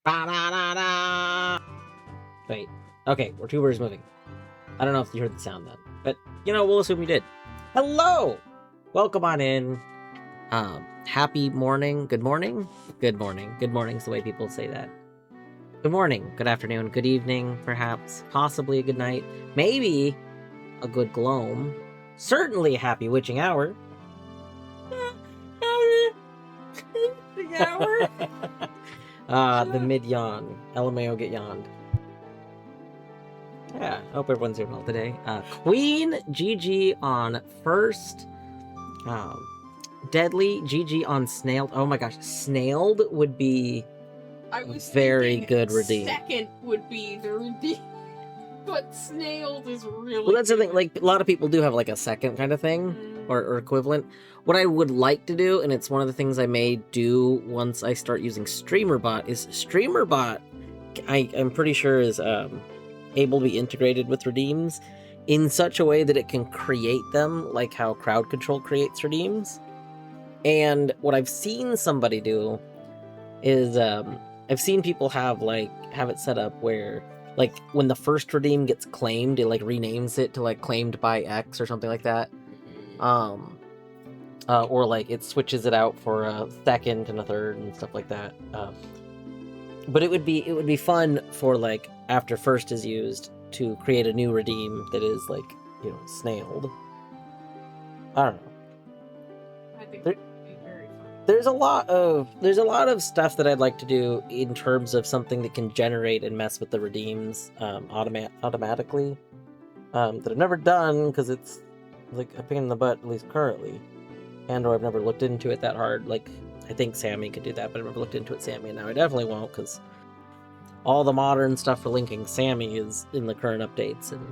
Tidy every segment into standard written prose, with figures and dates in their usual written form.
Ba-da-da-da! Wait. Okay, we're 2 birds moving. I don't know if you heard the sound then, but we'll assume you did. Hello! Welcome on in. Happy morning. Good morning? Good morning. Good morning's the way people say that. Good morning, good afternoon, good evening, perhaps, possibly a good night, maybe a good gloam, certainly a happy witching hour. The mid-yawn. LMAO get yawned. Yeah, I hope everyone's doing well today. Queen GG on first. Deadly GG on snailed. Oh my gosh, snailed would be very good redeem. Second would be the redeem. But snailed is really well, that's good. the thing, like, a lot of people do have, like, a second kind of thing, or equivalent. What I would like to do, and it's one of the things I may do once I start using StreamerBot, is StreamerBot, I'm pretty sure is able to be integrated with redeems in such a way that it can create them, like how Crowd Control creates redeems. And what I've seen somebody do is, I've seen people have it set up where, like, when the first redeem gets claimed, it, like, renames it to, like, claimed by X or something like that. Or, like, it switches it out for a second and a third and stuff like that. But it would be fun for, like, after first is used to create a new redeem that is, like, snailed. I don't know. I think that would be very fun. There's a lot of stuff that I'd like to do in terms of something that can generate and mess with the redeems automatically. That I've never done because it's like a pain in the butt, at least currently. Or I've never looked into it that hard. Like, I think Sammy could do that, but I've never looked into it Sammy, and now I definitely won't, because all the modern stuff for linking Sammy is in the current updates, and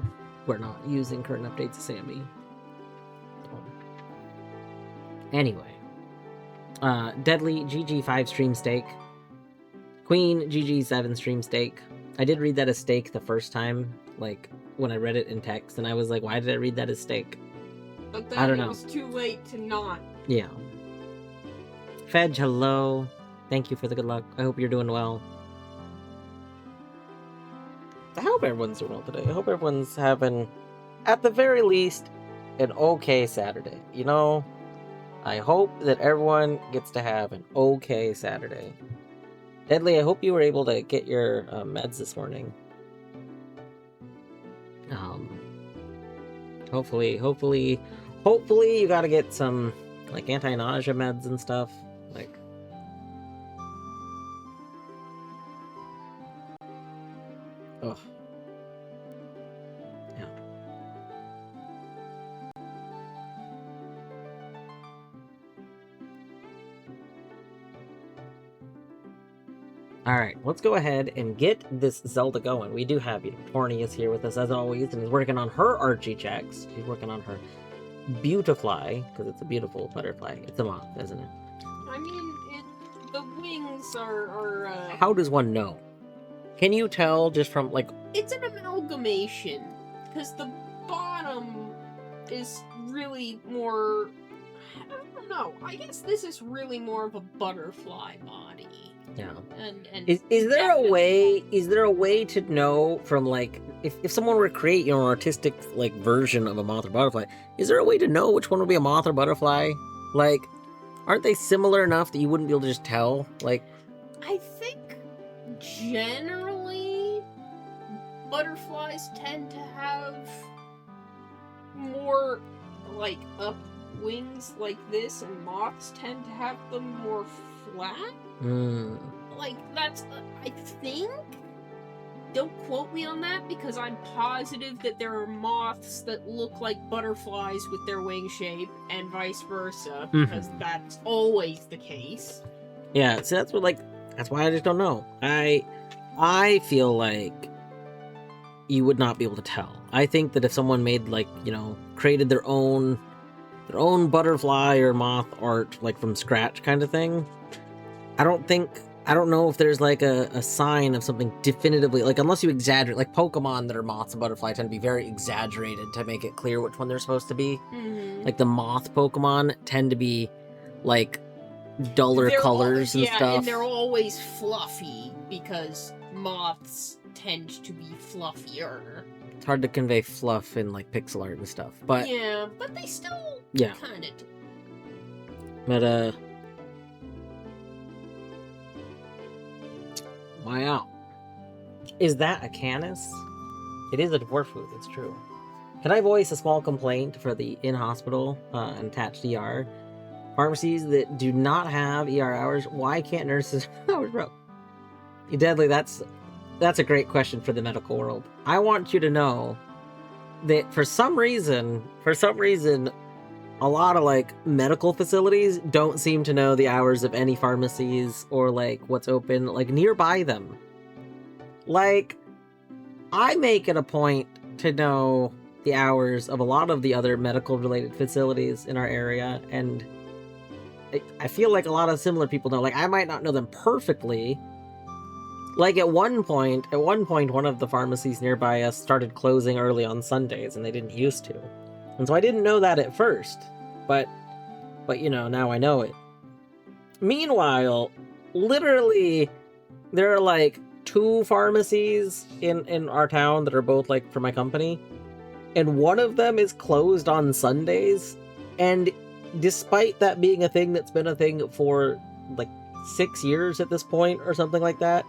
we're not using current updates of Sammy. Anyway. Deadly GG 5 stream stake. Queen GG 7 stream stake. I did read that as stake the first time, like, when I read it in text, and I was like, why did I read that as stake? But then I don't know. It was too late to not. Yeah. Fedge, hello. Thank you for the good luck. I hope you're doing well. I hope everyone's doing well today. I hope everyone's having, at the very least, an okay Saturday. I hope that everyone gets to have an okay Saturday. Deadly, I hope you were able to get your meds this morning. Hopefully you gotta get some, like, anti-nausea meds and stuff. Like, ugh. Yeah. Alright, let's go ahead and get this Zelda going. We do have Torny is here with us as always, and is working on her Archie checks. She's working on her Beautifly, because it's a beautiful butterfly. It's a moth, isn't it? I mean, the wings are How does one know? Can you tell just from, like... It's an amalgamation, because the bottom is really more... I don't know. I guess this is really more of a butterfly body. Yeah. And is there a way to know from, like, if someone were to create, an artistic, like, version of a moth or butterfly, is there a way to know which one would be a moth or butterfly? Like, aren't they similar enough that you wouldn't be able to just tell? Like, I think generally butterflies tend to have more, like, up wings like this, and moths tend to have them more flat. Like, that's, I think, don't quote me on that, because I'm positive that there are moths that look like butterflies with their wing shape, and vice versa, because that's always the case. Yeah, so that's why I just don't know. I feel like you would not be able to tell. I think that if someone made, like, created their own butterfly or moth art, like, from scratch kind of thing, I don't know if there's, like, a sign of something definitively, like, unless you exaggerate, like, Pokemon that are moths and butterflies tend to be very exaggerated to make it clear which one they're supposed to be. Like, the moth Pokemon tend to be, like, duller colors and yeah, stuff. and they're always fluffy because moths tend to be fluffier. It's hard to convey fluff in like pixel art and stuff, but yeah, but they still kind of do. But wow, is that a canis? It is a dwarf food. It's true. Can I voice a small complaint for the in-hospital and attached ER? Pharmacies that do not have ER hours, why can't nurses hours, bro? Deadly, that's a great question for the medical world. I want you to know that for some reason, a lot of like medical facilities don't seem to know the hours of any pharmacies or like what's open like nearby them. Like, I make it a point to know the hours of a lot of the other medical related facilities in our area, and I feel like a lot of similar people know. Like, I might not know them perfectly. Like, at one point, one of the pharmacies nearby us started closing early on Sundays, and they didn't used to. And so I didn't know that at first, but you know, now I know it. Meanwhile, literally, there are like 2 pharmacies in our town that are both like for my company, and one of them is closed on Sundays. And despite that being a thing that's been a thing for like 6 years at this point or something like that,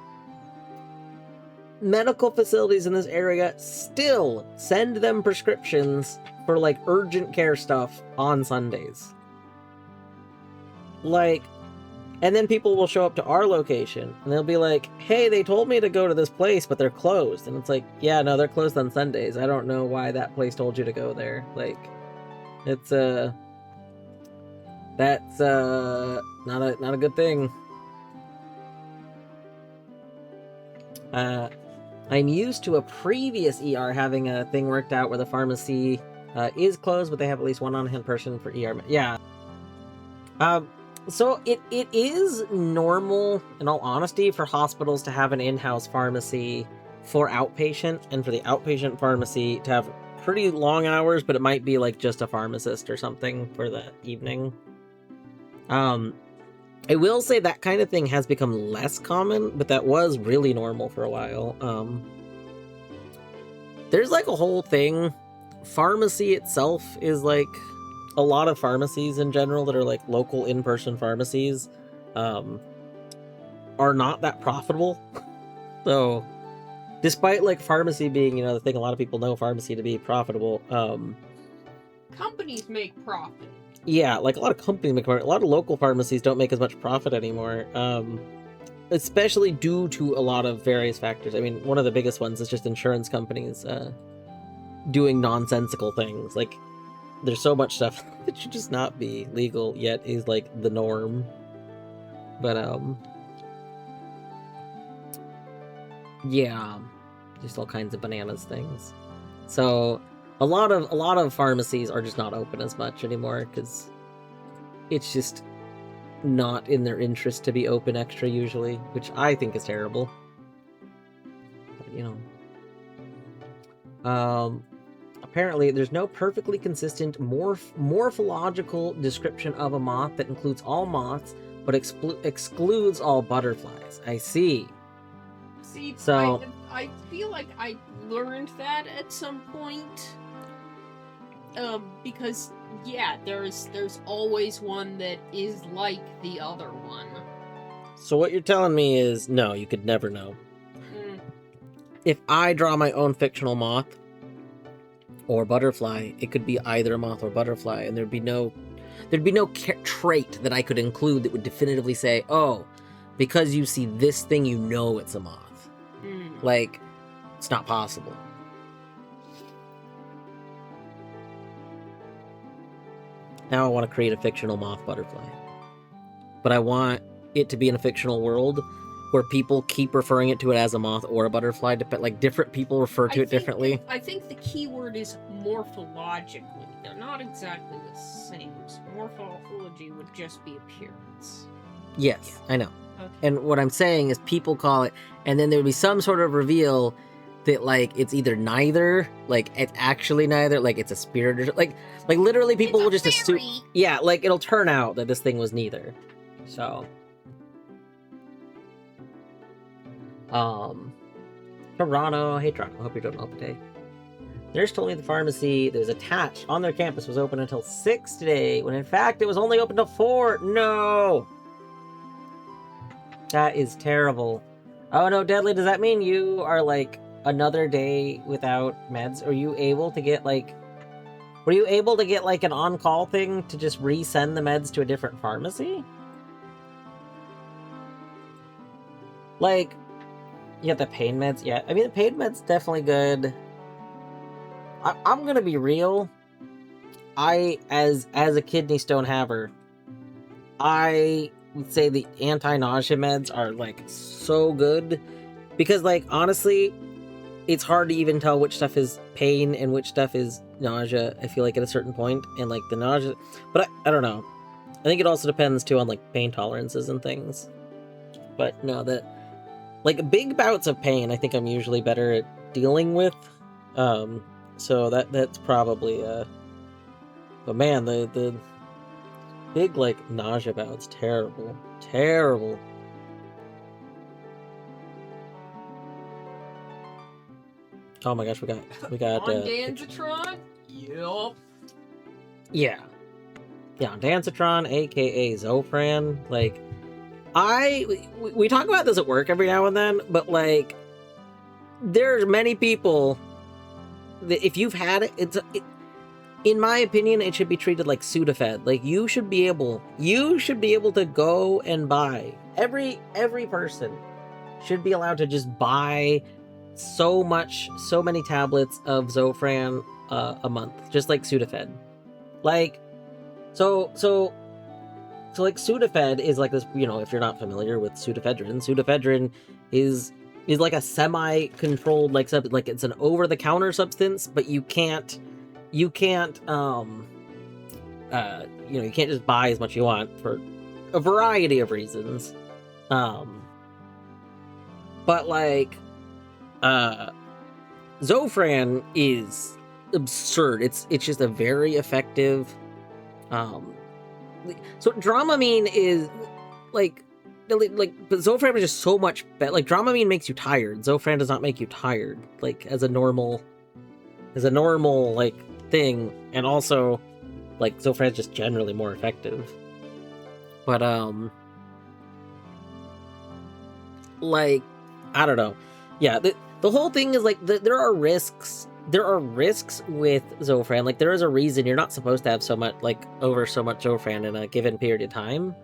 medical facilities in this area still send them prescriptions for like urgent care stuff on Sundays. Like, and then people will show up to our location and they'll be like, hey, they told me to go to this place, but they're closed. And it's like, yeah, no, they're closed on Sundays. I don't know why that place told you to go there. Like, it's that's not a good thing. I'm used to a previous ER having a thing worked out where the pharmacy is closed, but they have at least one on-hand person for ER. Yeah. So it is normal, in all honesty, for hospitals to have an in-house pharmacy for outpatient, and for the outpatient pharmacy to have pretty long hours, but it might be like just a pharmacist or something for the evening. I will say that kind of thing has become less common, but that was really normal for a while. There's like a whole thing. Pharmacy itself is like, a lot of pharmacies in general that are like local in-person pharmacies are not that profitable. So despite like pharmacy being, you know, the thing a lot of people know pharmacy to be profitable, companies make profit. Yeah, like a lot of companies make profit. A lot of local pharmacies don't make as much profit anymore, especially due to a lot of various factors. I mean, one of the biggest ones is just insurance companies doing nonsensical things. Like, there's so much stuff that should just not be legal, yet is like the norm. But yeah, just all kinds of bananas things. So a lot of pharmacies are just not open as much anymore because it's just not in their interest to be open extra usually, which I think is terrible. But, you know, apparently there's no perfectly consistent morphological description of a moth that includes all moths but excludes all butterflies. I see. So I feel like I learned that at some point. Because yeah, there's always one that is like the other one. So what you're telling me is, no, you could never know. If I draw my own fictional moth or butterfly, it could be either moth or butterfly, and there'd be no trait that I could include that would definitively say, oh, because you see this thing, you know it's a moth. Like, it's not possible. Now I want to create a fictional moth butterfly. But I want it to be in a fictional world where people keep referring it to it as a moth or a butterfly. Like, different people refer to it differently. I think the key word is morphologically. They're not exactly the same. So morphology would just be appearance. Yes, yeah. I know. Okay. And what I'm saying is people call it, and then there would be some sort of reveal that, like, it's either neither, like, it's actually neither, like, it's a spirit, or like literally people will just assume, yeah, like, it'll turn out that this thing was neither. So, Toronto, hey Toronto, hope you're doing well today. Nurse told me the pharmacy that was attached on their campus was open until 6 today, when in fact it was only open till 4. No! That is terrible. Oh no, Deadly, does that mean you are like another day without meds? Are you able to get like... Were you able to get like an on-call thing to just resend the meds to a different pharmacy? Like, you got the pain meds? Yeah, I mean, the pain meds definitely good. I'm gonna be real. As a kidney stone haver, I would say the anti-nausea meds are like so good because, like, honestly, it's hard to even tell which stuff is pain and which stuff is nausea. I feel like at a certain point, and like the nausea, but I don't know. I think it also depends too on like pain tolerances and things. But no, that like big bouts of pain, I think I'm usually better at dealing with. So that's probably but man, the big like nausea bouts, terrible. Oh my gosh, we got on Danzatron? Yup. Yeah, on Danzatron, aka Zofran. Like, we talk about this at work every now and then, but like, there's many people that if you've had it, in my opinion, it should be treated like Sudafed. Like, you should be able to go and buy, every person should be allowed to just buy so many tablets of Zofran a month, just like Sudafed. Like, so like Sudafed is like this, you know, if you're not familiar with Sudafedrin is like a semi-controlled like it's an over-the-counter substance, but you can't you can't just buy as much as you want for a variety of reasons. But like Zofran is absurd. It's just a very effective so Dramamine is like but Zofran is just so much better. Like, Dramamine makes you tired. Zofran does not make you tired, like, as a normal like thing. And also, like, Zofran is just generally more effective. But like, I don't know. Yeah, the whole thing is like there are risks. There are risks with Zofran. Like, there is a reason you're not supposed to have so much Zofran in a given period of time.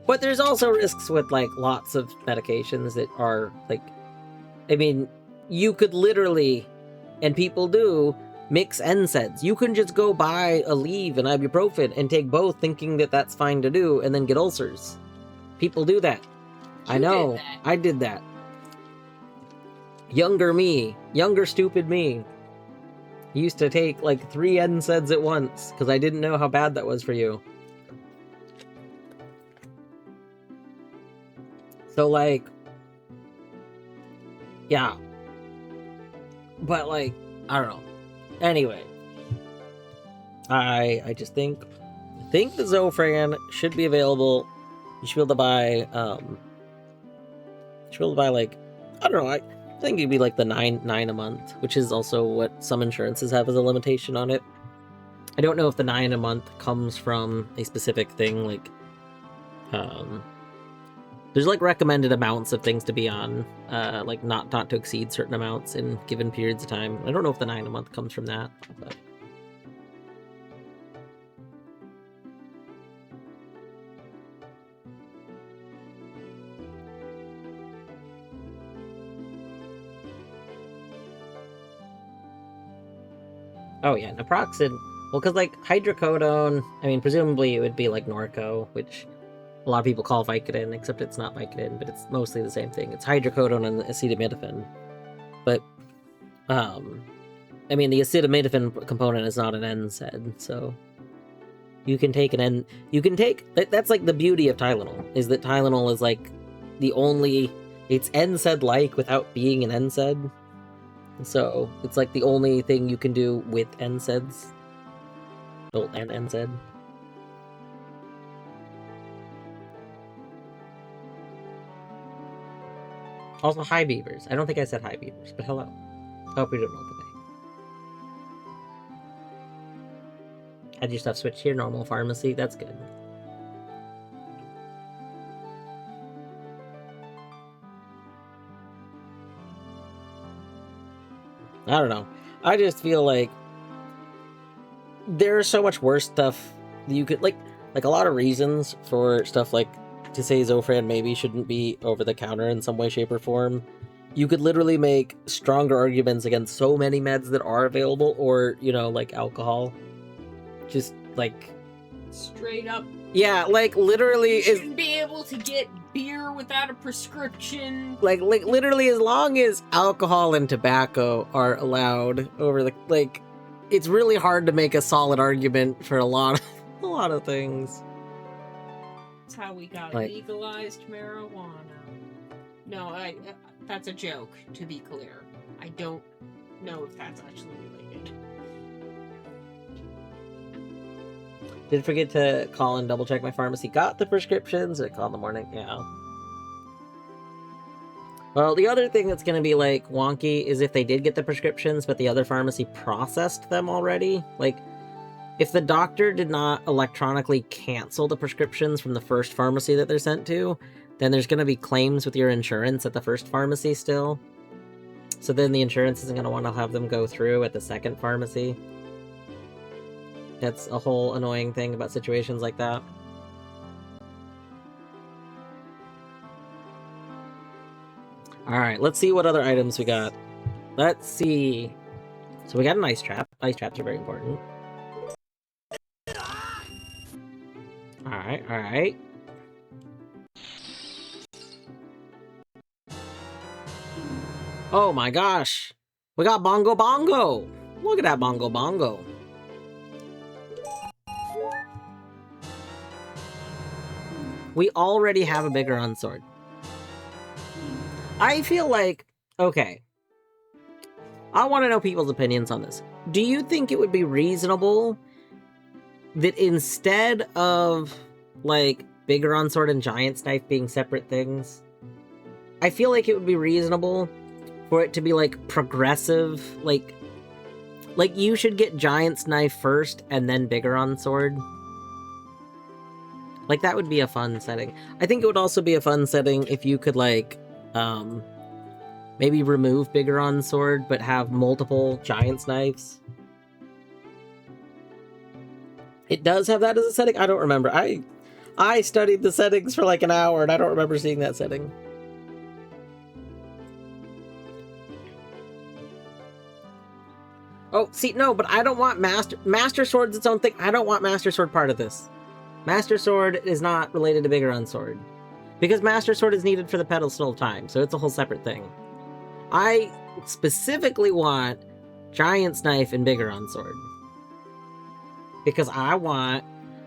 But there's also risks with, like, lots of medications that are, like... I mean, you could literally, and people do, mix NSAIDs. You can just go buy Aleve and ibuprofen and take both thinking that that's fine to do and then get ulcers. People do that. I know. I did that. Younger stupid me, used to take, like, 3 NSAIDs at once because I didn't know how bad that was for you. So, like, yeah. But, like, I don't know. Anyway, I just think the Zofran should be available. You should be able to buy, like, I don't know, I think it'd be like the 9 a month, which is also what some insurances have as a limitation on it. I don't know if the 9 a month comes from a specific thing, like, there's, like, recommended amounts of things to be on, like, not to exceed certain amounts in given periods of time. I don't know if the 9 a month comes from that, but... Oh, yeah, naproxen. Well, because, like, hydrocodone, I mean, presumably it would be, like, Norco, which... a lot of people call Vicodin, except it's not Vicodin, but it's mostly the same thing. It's hydrocodone and acetaminophen. But, I mean, the acetaminophen component is not an NSAID, so you can take that's like the beauty of Tylenol, is that Tylenol is like it's NSAID-like without being an NSAID. So it's like the only thing you can do with NSAIDs. And NSAID. Also, hi, Beavers. I don't think I said hi, Beavers, but hello. Hope you're doing well today. Had your stuff switched to your normal pharmacy? That's good. I don't know. I just feel like there's so much worse stuff that you could, like a lot of reasons for stuff like to say Zofran maybe shouldn't be over the counter in some way, shape, or form. You could literally make stronger arguments against so many meds that are available, or, you know, like alcohol. Just, like... Straight up. Yeah, like, literally... You shouldn't be able to get beer without a prescription. Like, literally, as long as alcohol and tobacco are allowed over the... Like, it's really hard to make a solid argument for a lot of things. That's how we got like, legalized marijuana. No, that's a joke, to be clear. I don't know if that's actually related. Did forget to call and double check my pharmacy got the prescriptions. I called in the morning. Yeah. Well, the other thing that's going to be, like, wonky is if they did get the prescriptions, but the other pharmacy processed them already. Like, if the doctor did not electronically cancel the prescriptions from the first pharmacy that they're sent to, then there's going to be claims with your insurance at the first pharmacy still. So then the insurance isn't going to want to have them go through at the second pharmacy. That's a whole annoying thing about situations like that. Alright, let's see what other items we got. Let's see. So we got an ice trap. Ice traps are very important. Alright, alright. Oh my gosh! We got Bongo Bongo! Look at that Bongo Bongo! We already have a bigger unsword. I feel like... Okay. I want to know people's opinions on this. Do you think it would be reasonable that instead of, like, bigger unsword and giant's knife being separate things, I feel like it would be reasonable for it to be, like, progressive, like you should get giant's knife first and then bigger unsword. Like, that would be a fun setting. I think it would also be a fun setting if you could, like, maybe remove bigger unsword, but have multiple giant's knives. It does have that as a setting? I don't remember. I studied the settings for like an hour, and I don't remember seeing that setting. Oh, see, no, but I don't want Master Sword's its own thing. I don't want Master Sword part of this. Master Sword is not related to bigger unsword. Because Master Sword is needed for the pedestal of time, so it's a whole separate thing. I specifically want Giant's Knife and bigger unsword. Because I want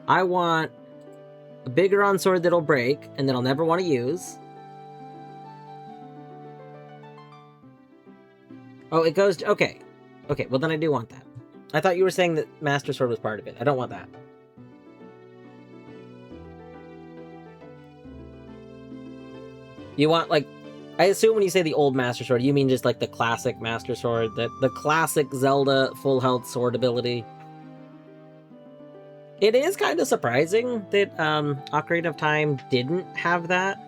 a bigger unsword that'll break, and that I'll never want to use. Oh, it goes to, okay. Okay, well then I do want that. I thought you were saying that Master Sword was part of it. I don't want that. You want, like, I assume when you say the old Master Sword, you mean just, like, the classic Master Sword, the classic Zelda full health sword ability. It is kind of surprising that, Ocarina of Time didn't have that.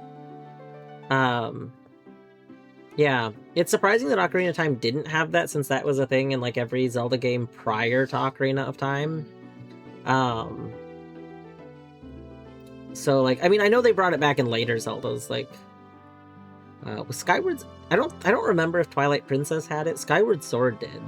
Yeah, it's surprising that Ocarina of Time didn't have that, since that was a thing in, like, every Zelda game prior to Ocarina of Time. So, like, I mean, I know they brought it back in later Zeldas, like... was Skyward... I don't remember if Twilight Princess had it. Skyward Sword did.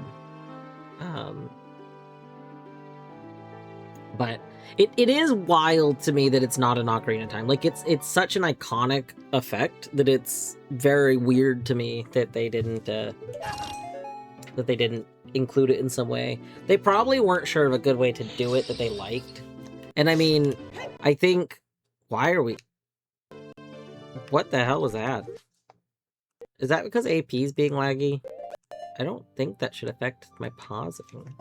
But it is wild to me that it's not an Ocarina of Time. Like, it's such an iconic effect that it's very weird to me that they didn't include it in some way. They probably weren't sure of a good way to do it that they liked. And I mean, I think... Why are we... What the hell was that? Is that because AP is being laggy? I don't think that should affect my pausing.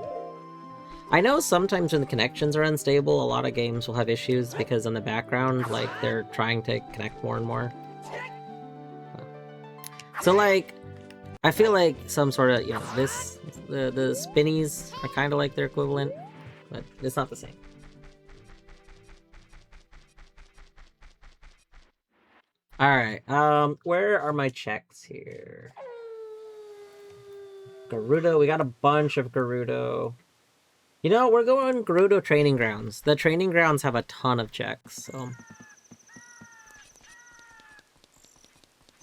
I know sometimes when the connections are unstable, a lot of games will have issues because in the background, like, they're trying to connect more and more. So, like, I feel like some sort of, you know, this, the spinnies are kind of like their equivalent, but it's not the same. Alright, where are my checks here? Gerudo, we got a bunch of Gerudo. You know, we're going Gerudo Training Grounds. The Training Grounds have a ton of checks, so...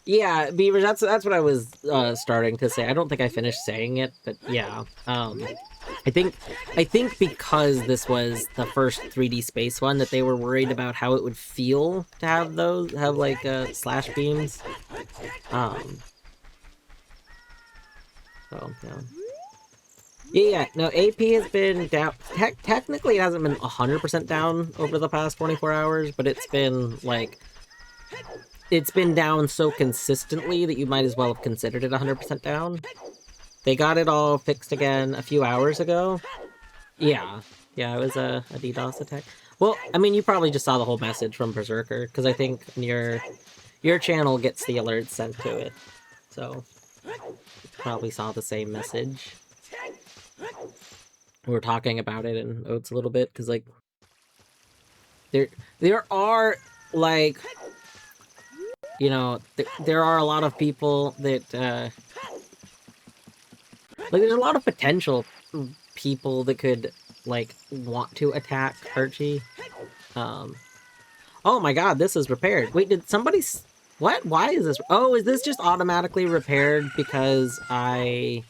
Yeah, Beavers, that's what I was starting to say. I don't think I finished saying it, but yeah. I think because this was the first 3D space one that they were worried about how it would feel to have those, like slash beams. So yeah. Yeah, no, AP has been down. Technically, it hasn't been 100% down over the past 24 hours, but it's been like, it's been down so consistently that you might as well have considered it 100% down. They got it all fixed again a few hours ago. Yeah, it was a DDoS attack. Well, I mean, you probably just saw the whole message from Berserker, because I think your channel gets the alerts sent to it. So, you probably saw the same message. We were talking about it in Oats a little bit, because, like, there are, like, you know, there are a lot of people that, like, there's a lot of potential people that could, like, want to attack Archie. Oh my god, this is repaired. Wait, did somebody... What? Why is this... Oh, is this just automatically repaired because I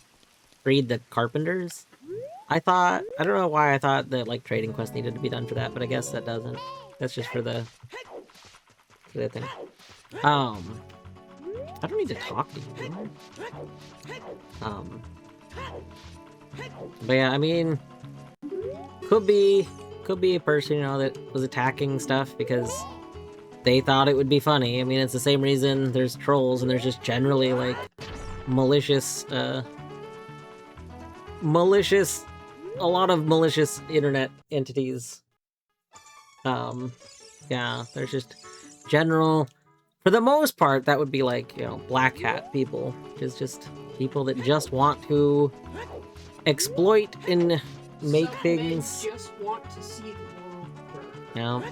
freed the carpenters? I thought... I don't know why I thought that, like, trading quest needed to be done for that, but I guess that doesn't. That's just for the thing. I don't need to talk to you, do I? But yeah, I mean... Could be a person, you know, that was attacking stuff because they thought it would be funny. I mean, it's the same reason there's trolls and there's just generally, like, malicious, a lot of malicious internet entities. Yeah, there's just general, for the most part, that would be like, you know, black hat people, which is just people that just want to exploit and make things. Just want to see the world burn. Yeah.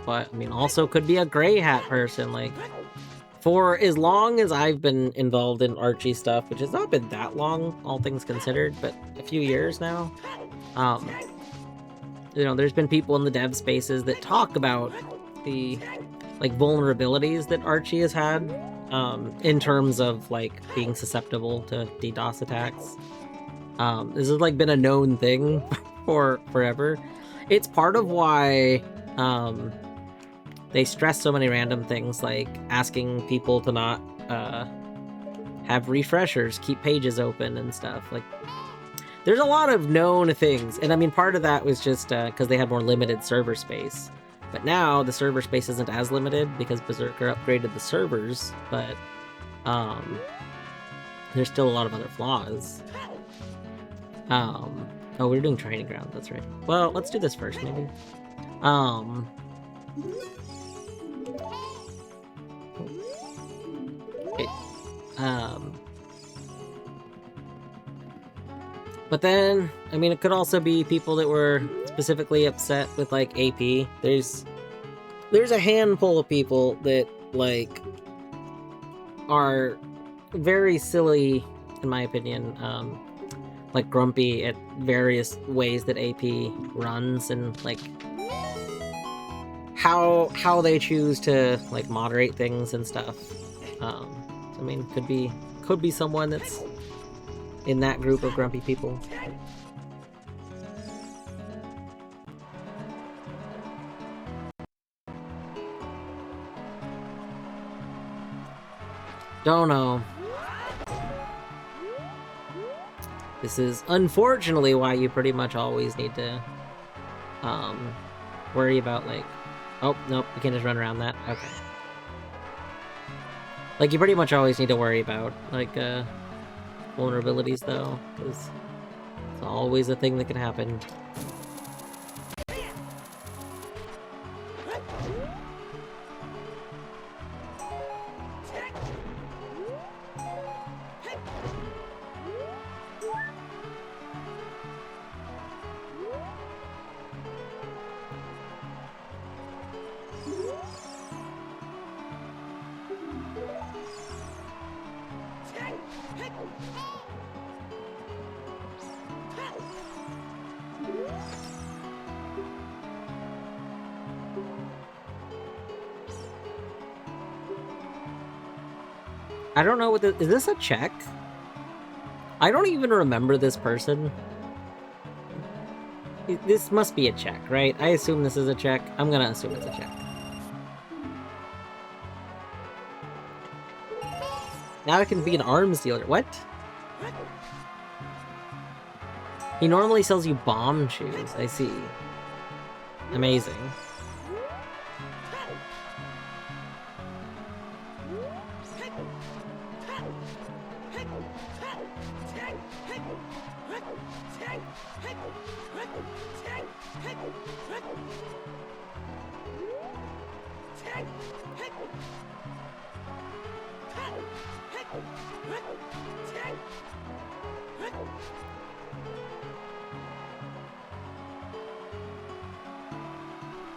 But, I mean, also could be a gray hat person, like, for as long as I've been involved in Archie stuff, which has not been that long, all things considered, but a few years now, you know, there's been people in the dev spaces that talk about the, like, vulnerabilities that Archie has had, in terms of, like, being susceptible to DDoS attacks. This has, like, been a known thing for forever. It's part of why, they stress so many random things, like asking people to not, have refreshers, keep pages open and stuff. Like, there's a lot of known things, and I mean, part of that was just, because they had more limited server space. But now, the server space isn't as limited, because Berserker upgraded the servers, but, there's still a lot of other flaws. Oh, we're doing training ground, that's right. Well, let's do this first, maybe. But then, I mean, it could also be people that were specifically upset with, like, AP. There's a handful of people that, like, are very silly, in my opinion, like, grumpy at various ways that AP runs, and, like, how they choose to, like, moderate things and stuff. I mean, could be someone that's in that group of grumpy people. Don't know. This is unfortunately why you pretty much always need to worry about, like, oh, nope, you can't just run around that. Okay. Like, you pretty much always need to worry about, like, vulnerabilities, though, because it's always a thing that can happen. I don't know what is this a check? I don't even remember this person. This must be a check, right? I assume this is a check. I'm gonna assume it's a check. Now I can be an arms dealer. What? He normally sells you bomb shoes. I see. Amazing.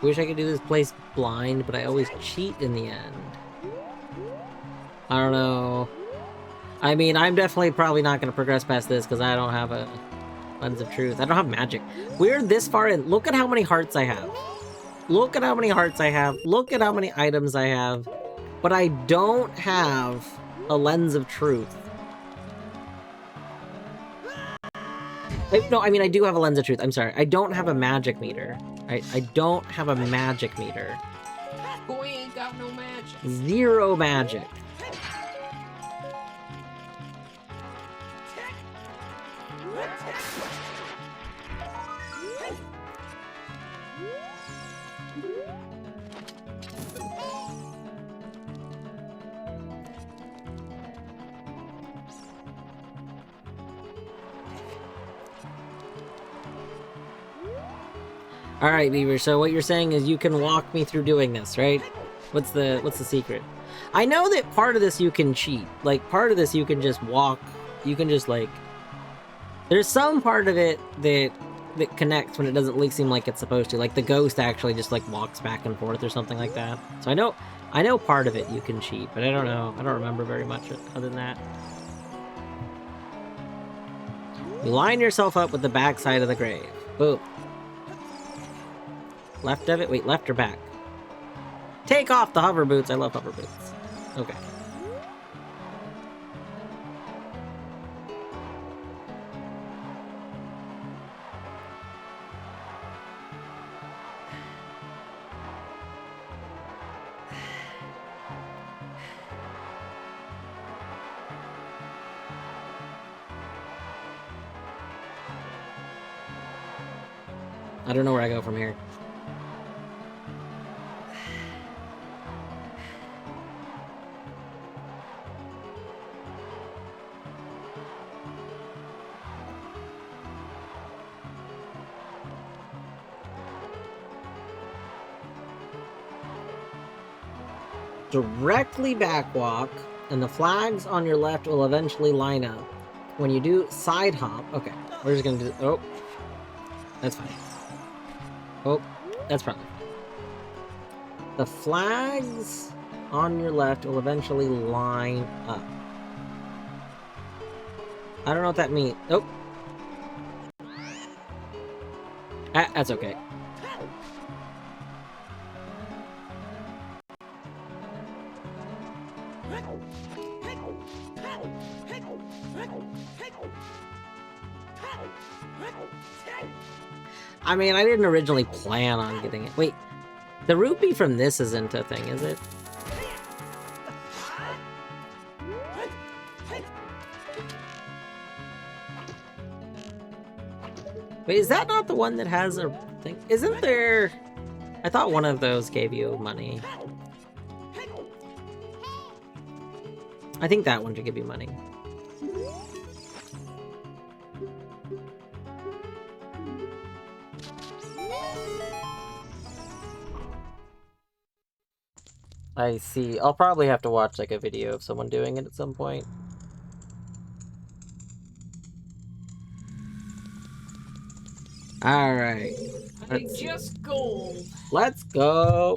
Wish I could do this place blind, but I always cheat in the end. I don't know. I mean, I'm definitely probably not going to progress past this because I don't have a lens of truth. I don't have magic. We're this far in. Look at how many hearts I have. Look at how many hearts I have. Look at how many items I have. But I don't have a lens of truth. No, I mean, I do have a lens of truth. I'm sorry. I don't have a magic meter. I don't have a magic meter. Boy ain't got no magic. 0 magic. Alright, Beaver, so what you're saying is you can walk me through doing this, right? What's the secret? I know that part of this you can cheat. Like, part of this you can just walk, you can just, like... There's some part of it that connects when it doesn't seem like it's supposed to. Like, the ghost actually just, like, walks back and forth or something like that. So I know part of it you can cheat, but I don't know. I don't remember very much other than that. You line yourself up with the backside of the grave. Boom. Left of it? Wait, left or back? Take off the hover boots. I love hover boots. Okay. I don't know where I go from here. Directly back walk, and the flags on your left will eventually line up. When you do side hop, okay, we're just gonna do, oh, that's fine. Oh, that's probably fine. The flags on your left will eventually line up. I don't know what that means. Oh. That's okay. I mean, I didn't originally plan on getting it. Wait, the rupee from this isn't a thing, is it? Wait, is that not the one that has a thing? Isn't there... I thought one of those gave you money. I think that one should give you money. I see. I'll probably have to watch, like, a video of someone doing it at some point. Alright. Just gold. Let's go.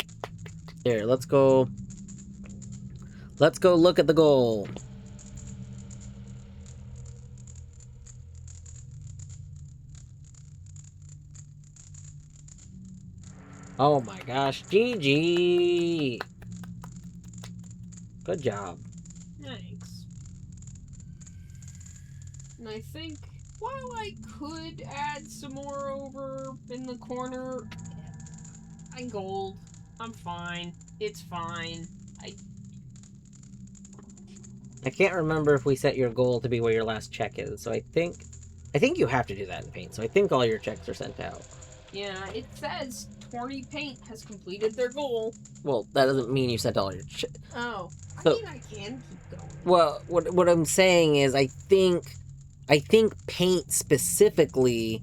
Here, let's go. Let's go look at the goal. Oh my gosh, GG. Good job. Thanks. And I think while I could add some more over in the corner, I'm gold. I'm fine. It's fine. I can't remember if we set your goal to be where your last check is, so I think you have to do that in Paint, so I think all your checks are sent out. Yeah, it says 20 Paint has completed their goal. Well, that doesn't mean you sent all your checks. Oh, So, I mean, I can keep going. Well, what I'm saying is I think Paint specifically,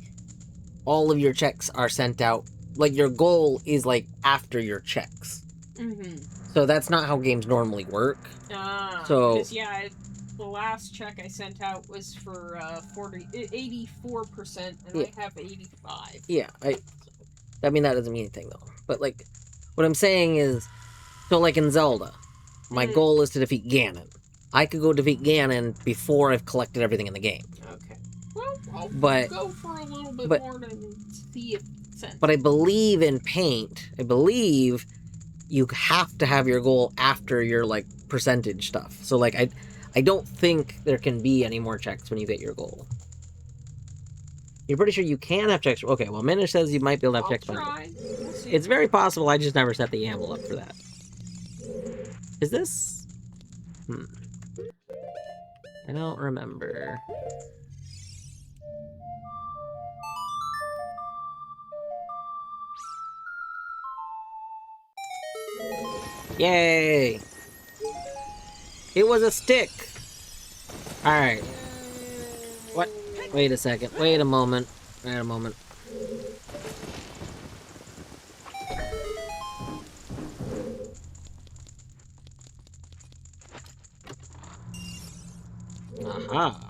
all of your checks are sent out. Like, your goal is, like, after your checks. Mm-hmm. So that's not how games normally work. So, because, yeah, the last check I sent out was for 84%, and yeah. I have 85. Yeah, I mean, that doesn't mean anything, though. But, like, what I'm saying is, so, like, in Zelda, my goal is to defeat Ganon. I could go defeat Ganon before I've collected everything in the game. Okay. Well, I'll go for a little bit more to see if it's sense. But I believe in Paint, you have to have your goal after your, like, percentage stuff. So, like, I don't think there can be any more checks when you get your goal. You're pretty sure you can have checks. Okay, well, Minish says you might be able to have checks. I'll try. We'll see. It's very possible. I just never set the Yamble up for that. Is this? I don't remember. Yay! It was a stick! Alright. What? Wait a second. Wait a moment. Wait a moment. Aha.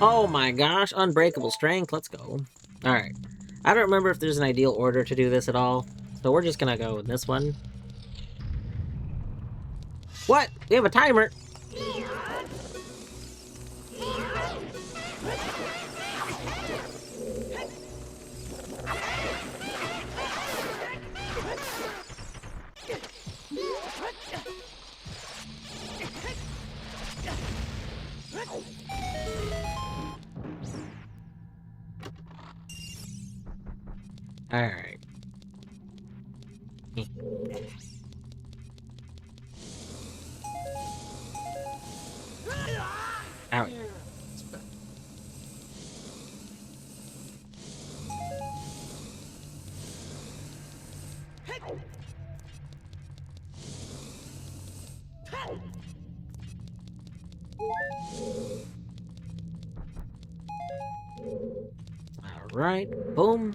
Oh my gosh, unbreakable strength, let's go. Alright. I don't remember if there's an ideal order to do this at all, so we're just gonna go with this one. What? We have a timer! Alright. Ouch. Alright, boom.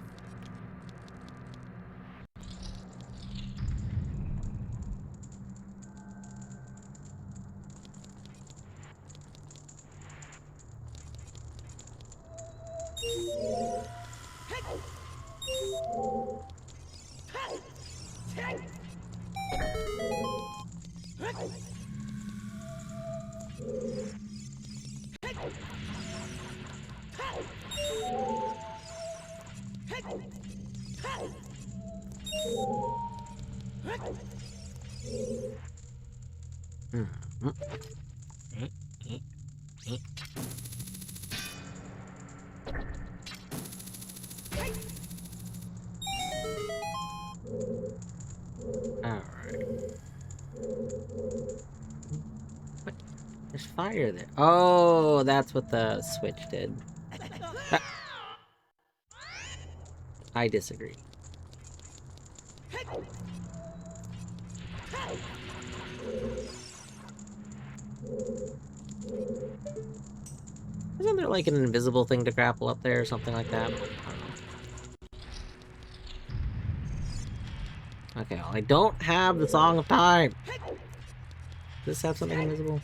Alright. What? There's fire there. Oh, that's what the switch did. I disagree. Isn't there like an invisible thing to grapple up there or something like that? I don't know. Okay, well, I don't have the Song of Time. Does this have something invisible?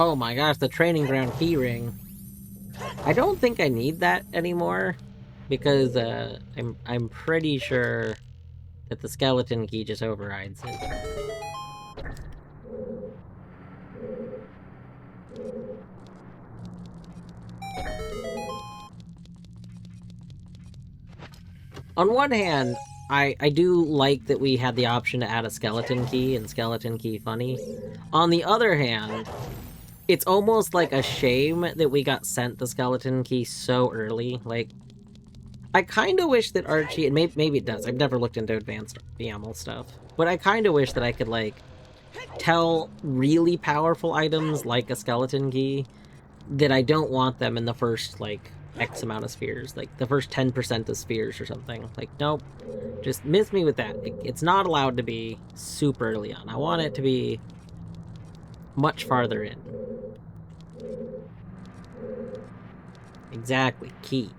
Oh my gosh, the training ground keyring. I don't think I need that anymore, because I'm pretty sure that the skeleton key just overrides it. On one hand, I do like that we had the option to add a skeleton key and skeleton key funny. On the other hand, it's almost like a shame that we got sent the skeleton key so early. Like, I kind of wish that Archie, and maybe it does, I've never looked into advanced YAML stuff, but I kind of wish that I could, like, tell really powerful items like a skeleton key that I don't want them in the first, like, X amount of spheres, like the first 10% of spheres or something. Like, nope, just miss me with that. It's not allowed to be super early on. I want it to be much farther in. Exactly, key.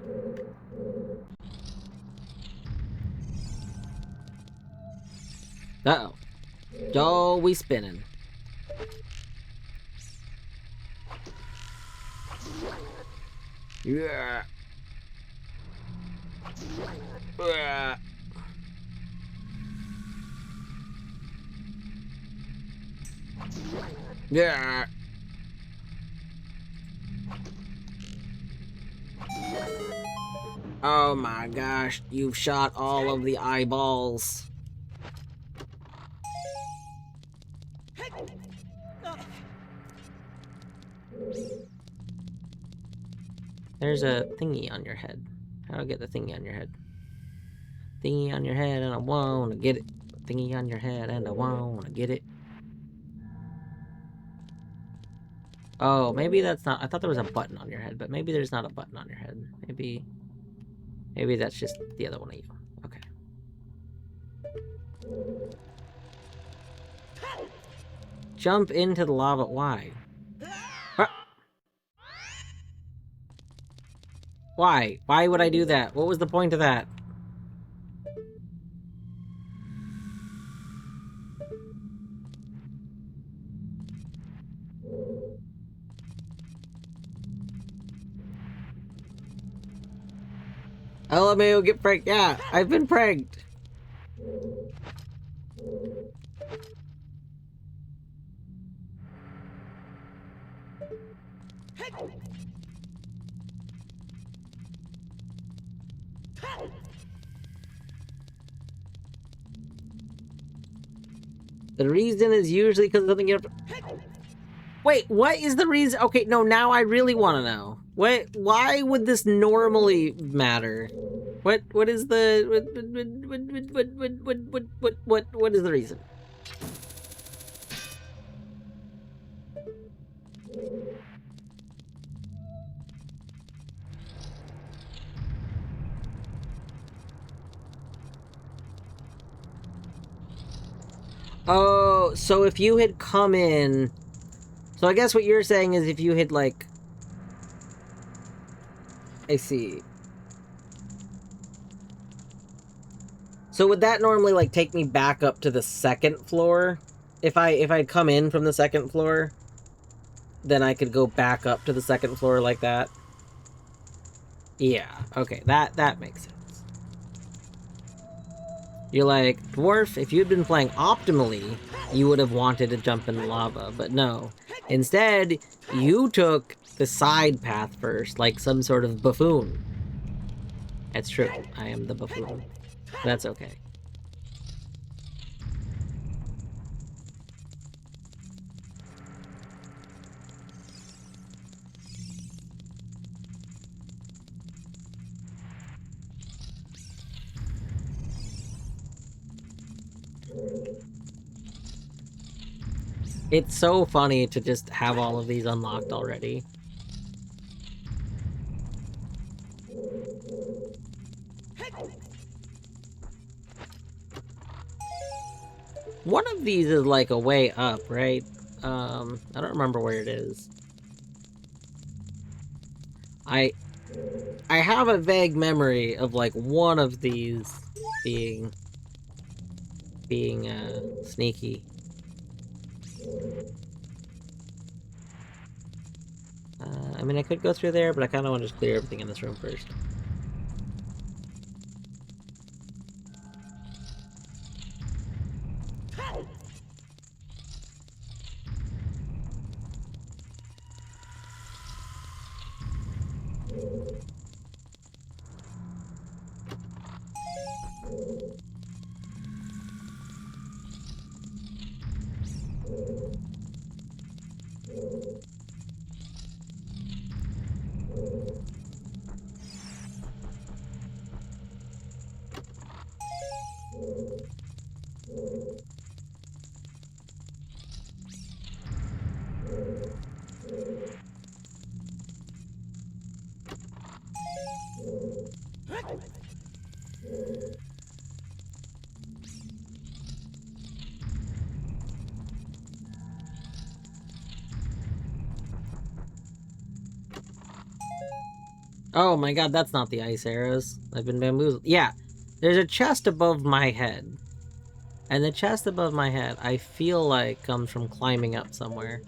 Uh-oh. Oh, we spinning. Yeah. Yeah. Oh my gosh, you've shot all of the eyeballs. There's a thingy on your head. How do I get the thingy on your head? Thingy on your head and I wanna get it. Thingy on your head and I wanna get it. Oh, maybe that's not... I thought there was a button on your head, but maybe there's not a button on your head. Maybe that's just the other one of you. Okay. Jump into the lava. Why? Why? Why would I do that? What was the point of that? LMAO, get pranked. Yeah, I've been pranked. The reason is usually because something you have to... Wait, what is the reason? Okay, no, now I really want to know. Why would this normally matter? What is the... What is the reason? Oh, so if you had come in... So I guess what you're saying is if you had, like... I see. So would that normally, like, take me back up to the second floor? If I'd come in from the second floor, then I could go back up to the second floor like that? Yeah, okay, that makes sense. You're like, Dwarf, if you'd been playing optimally, you would have wanted to jump in the lava, but no. Instead, you took the side path first, like some sort of buffoon. It's true. I am the buffoon. That's okay. It's so funny to just have all of these unlocked already. One of these is like a way up, right? I don't remember where it is. I have a vague memory of like one of these being sneaky. I mean, I could go through there, but I kind of want to just clear everything in this room first. Oh my god, that's not the ice arrows. I've been bamboozled. Yeah, there's a chest above my head. And the chest above my head, I feel like, comes from climbing up somewhere.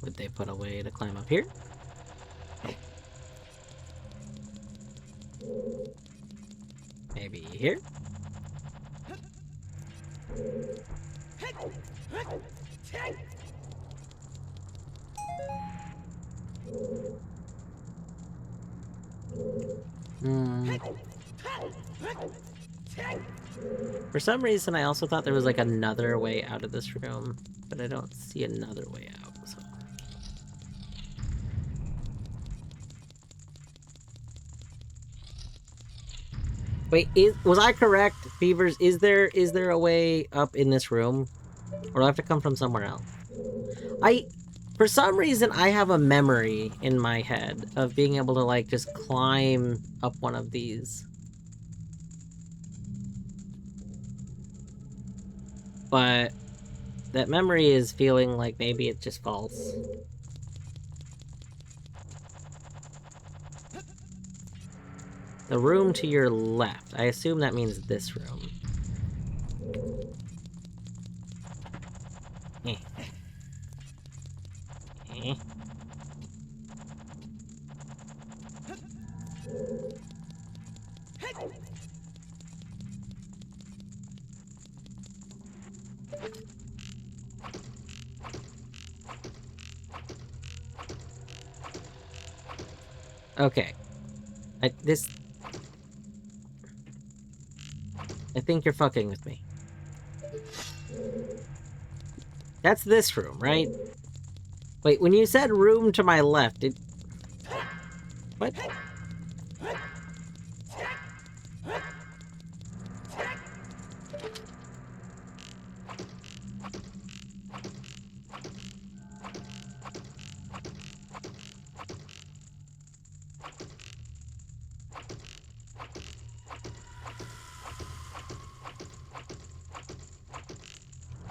Would they put a way to climb up here? Nope. Maybe here? For some reason, I also thought there was like another way out of this room, but I don't see another way out, so... Wait, was I correct, Beavers? Is there a way up in this room? Or do I have to come from somewhere else? For some reason, I have a memory in my head of being able to, like, just climb up one of these. But that memory is feeling like maybe it's just false. The room to your left. I assume that means this room. Eh. Eh. Okay. I think you're fucking with me. That's this room, right? Wait, when you said room to my left, it... What?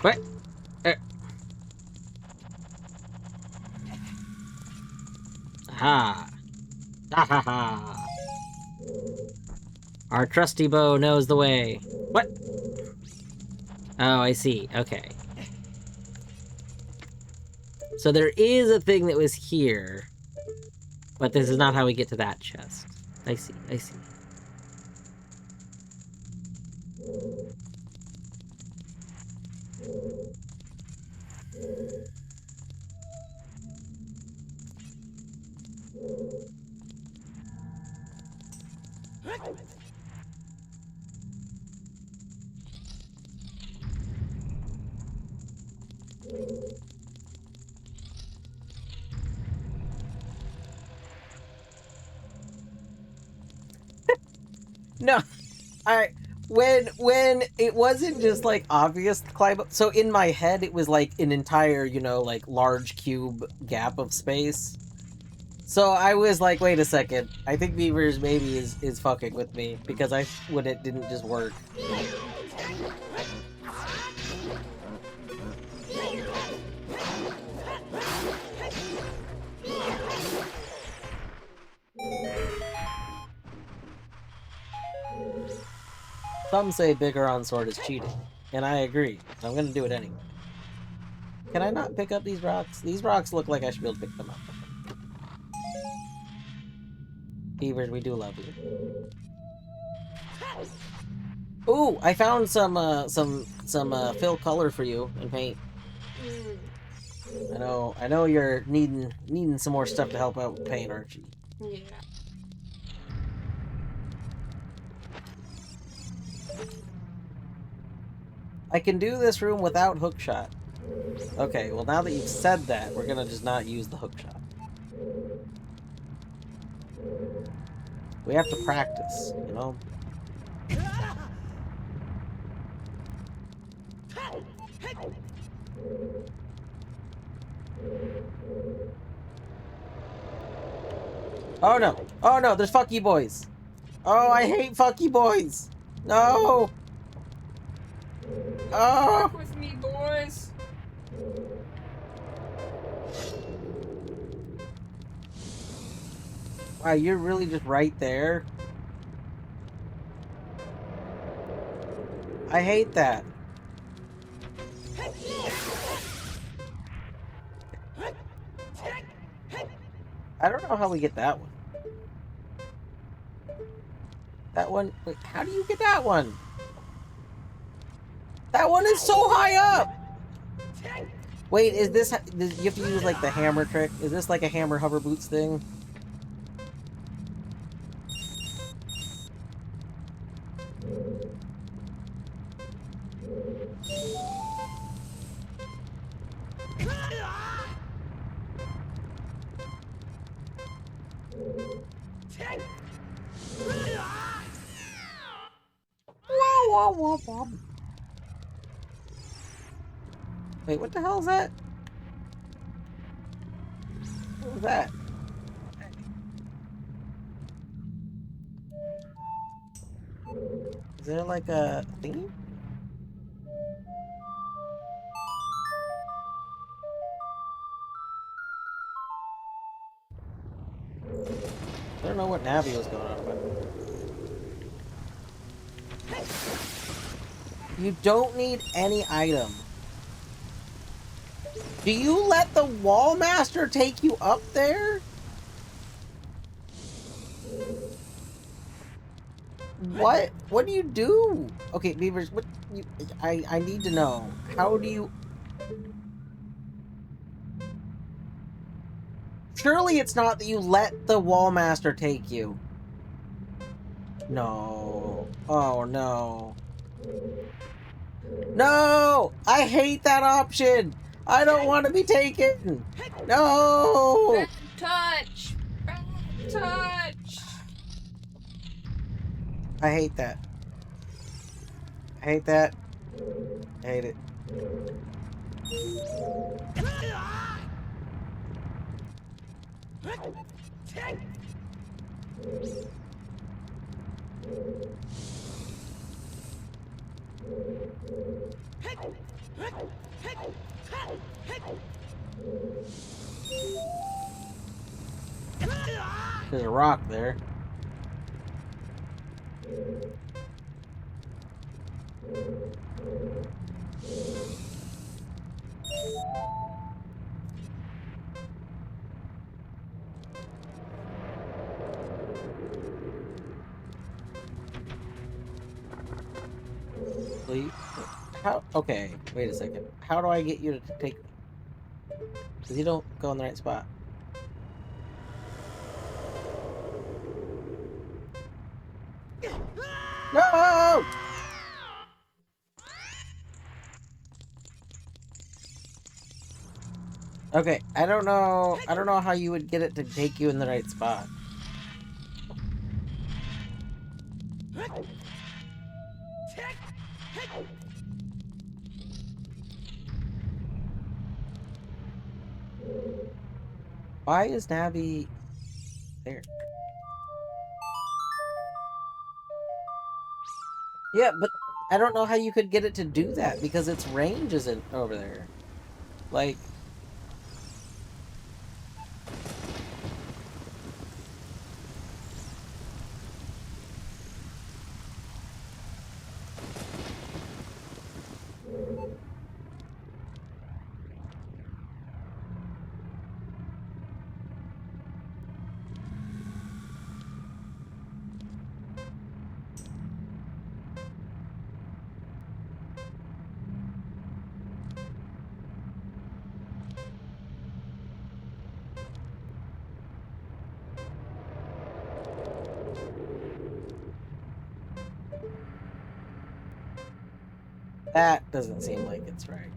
What? Ha! Ha ha ha! Our trusty bow knows the way. What? Oh, I see. Okay. So there is a thing that was here, but this is not how we get to that chest. I see. I see. No, when it wasn't just like obvious to climb up. So in my head, it was like an entire, you know, like large cube gap of space. So I was like, wait a second. I think Beavers maybe is fucking with me because when it didn't just work. Some say bigger on sword is cheating, and I agree. I'm gonna do it anyway. Can I not pick up these rocks? These rocks look like I should be able to pick them up. Beavers, we do love you. Ooh, I found some fill color for you in paint. I know you're needing some more stuff to help out with paint, aren't you? Yeah. I can do this room without hookshot. Okay, well now that you've said that, we're gonna just not use the hookshot. We have to practice, you know? Oh no! Oh no, there's fuck you boys! Oh, I hate fuck you boys! No! Oh! Work with me, boys! Wow, you're really just right there? I hate that. I don't know how we get that one. That one... Wait, how do you get that one? That one is so high up! Wait, is this... You have to use, like, the hammer trick? Is this, like, a hammer hover boots thing? Wait, what the hell is that? What was that? Is there like a thingy? I don't know what Navi was going on about. You don't need any item. Do you let the wall master take you up there? What? What do you do? Okay, Beavers, I need to know. How do you... Surely it's not that you let the wall master take you. No. Oh, no. No! I hate that option! I don't want to be taken! No! Bad touch! Bad touch! I hate that. I hate that. I hate it. There's a rock there. Please? How? Okay, wait a second. How do I get you to take... Because you don't go in the right spot. No! Okay, I don't know how you would get it to take you in the right spot. Why is Navi there? Yeah, but I don't know how you could get it to do that because its range isn't over there. Like... That doesn't seem like it's right.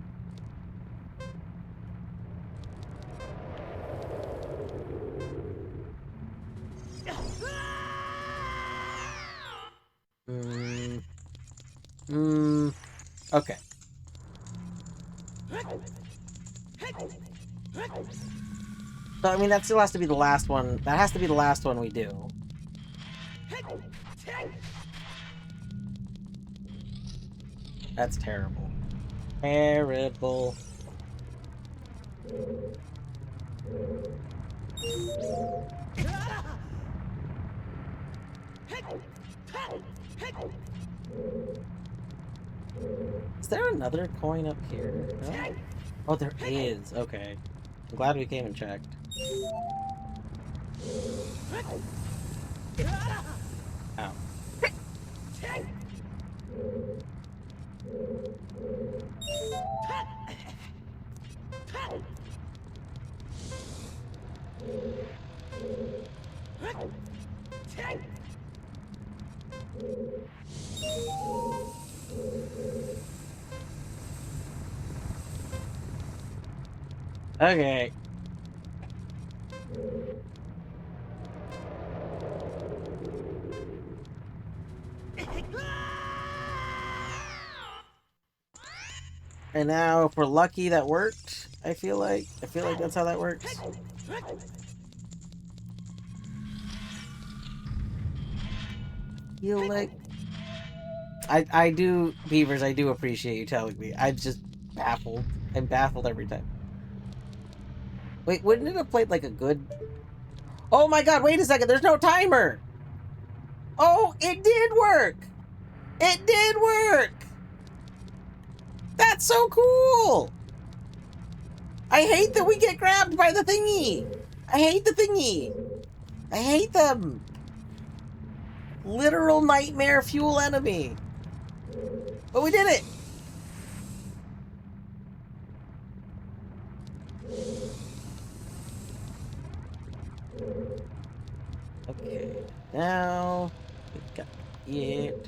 Okay. So, I mean, that still has to be the last one. That has to be the last one we do. That's terrible. Terrible. Is there another coin up here? No? Oh, there is. Okay. I'm glad we came and checked. Ow. Okay. And now, if we're lucky, that worked. I feel like that's how that works. Feel like I do, Beavers. I do appreciate you telling me. I'm just baffled. I'm baffled every time. Wait, wouldn't it have played like a good? Oh my God! Wait a second. There's no timer. Oh, it did work. It did work. That's so cool! I hate that we get grabbed by the thingy! I hate the thingy! I hate them! Literal nightmare fuel enemy! But we did it! Okay, now we've got it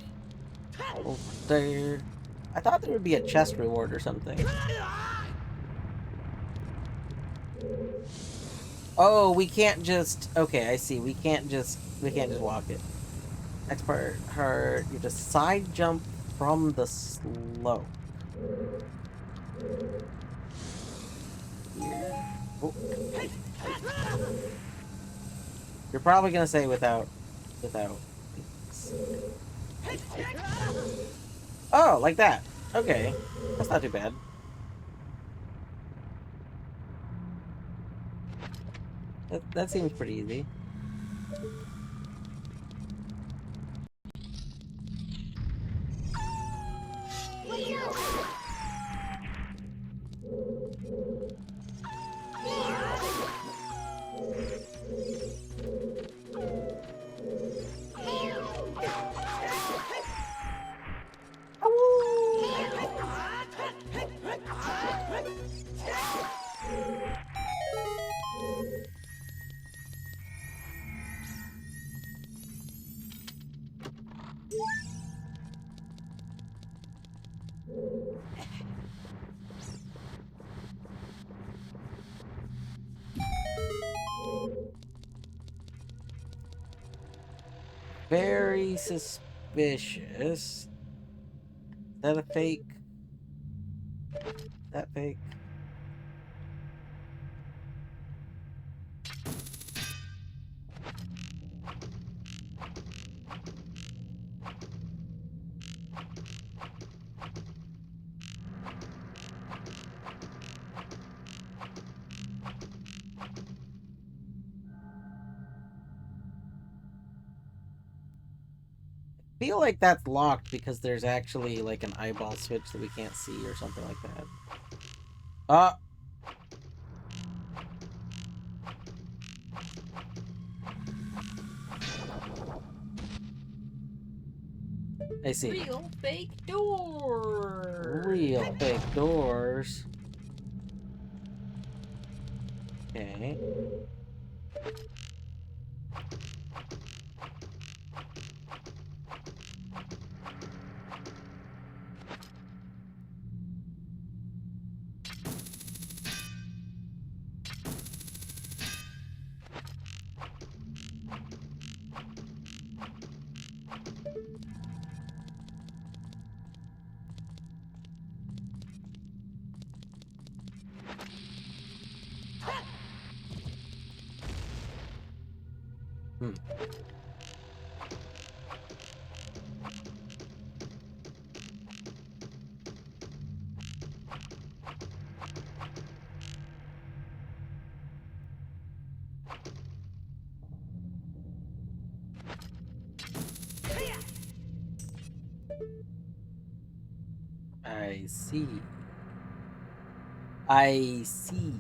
over there. I thought there would be a chest reward or something. Oh, we can't just... Okay, I see. We can't just walk it. Next part, hard. You have to side jump from the slope. Here. Oh. You're probably gonna say without. Oh, like that. Okay, that's not too bad. That seems pretty easy. Very suspicious. Is that a fake? That fake? I feel like that's locked because there's actually like an eyeball switch that we can't see or something like that. I see. Real fake doors. Real fake doors. Okay. I see. I see.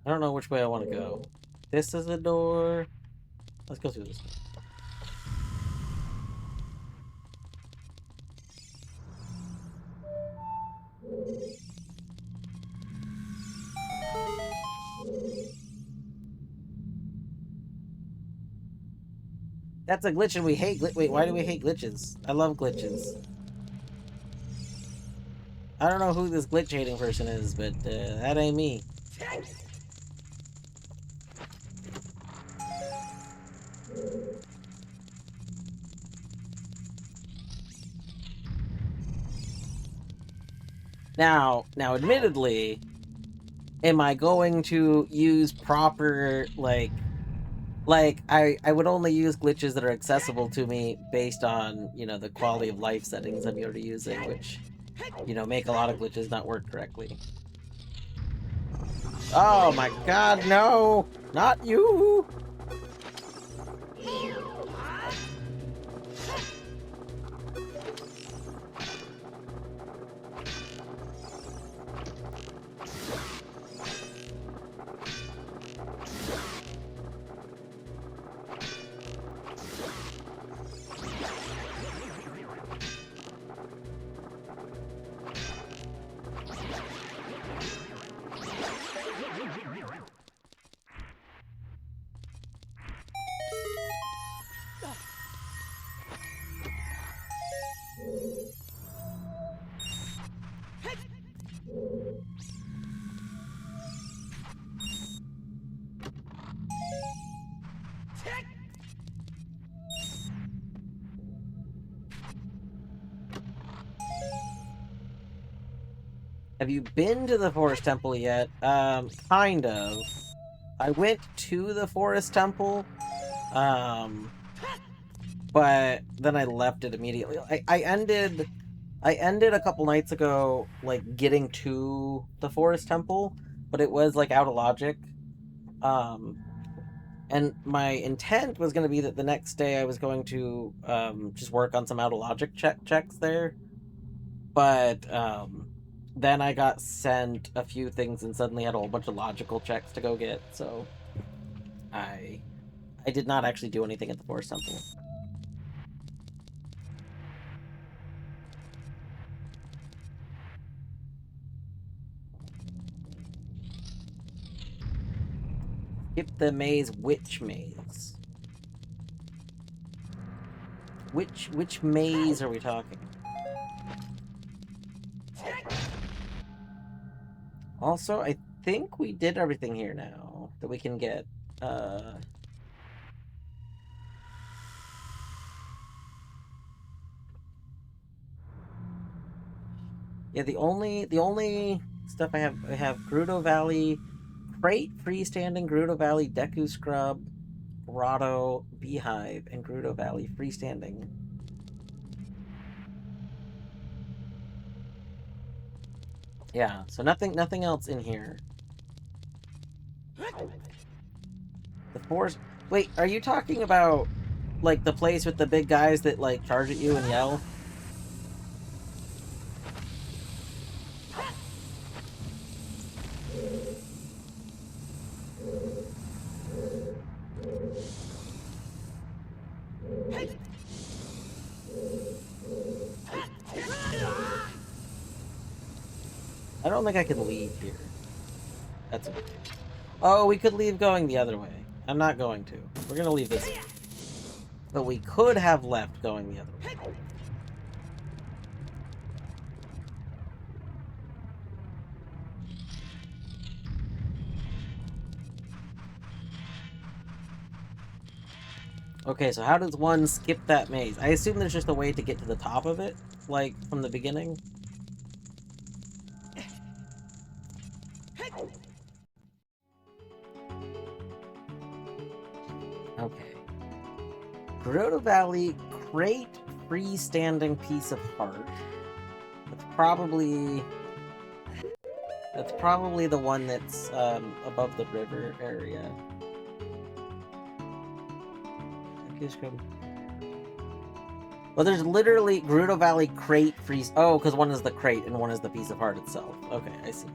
I don't know which way I want to go. This is a door. Let's go through this one. That's a glitch and we hate wait, why do we hate glitches? I love glitches. I don't know who this glitch hating person is, but that ain't me. Now, admittedly, am I going to use proper, like I would only use glitches that are accessible to me based on, you know, the quality of life settings I'm already using, which, you know, make a lot of glitches not work correctly. Oh my god, no! Not you! Have you been to the Forest Temple yet? Kind of. I went to the Forest Temple, but then I left it immediately. I ended a couple nights ago, like, getting to the Forest Temple, but it was, like, out of logic. Um, and my intent was going to be that the next day I was going to, just work on some out of logic checks there. But, then I got sent a few things and suddenly had a whole bunch of logical checks to go get, so I did not actually do anything at the Forest Temple. Skip the maze, which maze? Which maze are we talking? Also, I think we did everything here now that we can get. Yeah, the only stuff I have Gerudo Valley, Crate, Freestanding, Gerudo Valley, Deku Scrub, Grotto, Beehive, and Gerudo Valley Freestanding. Yeah, so nothing else in here. The forest. Wait, are you talking about like the place with the big guys that like charge at you and yell? I don't think I can leave here. That's okay. Oh, we could leave going the other way. I'm not going to. We're gonna leave this way. But we could have left going the other way. Okay, so how does one skip that maze? I assume there's just a way to get to the top of it, like, from the beginning? Okay. Gerudo Valley, Crate, Freestanding Piece of Heart. That's probably the one that's above the river area. Well, there's literally Gerudo Valley, Crate, Freeze. Oh, because one is the crate and one is the piece of heart itself. Okay, I see.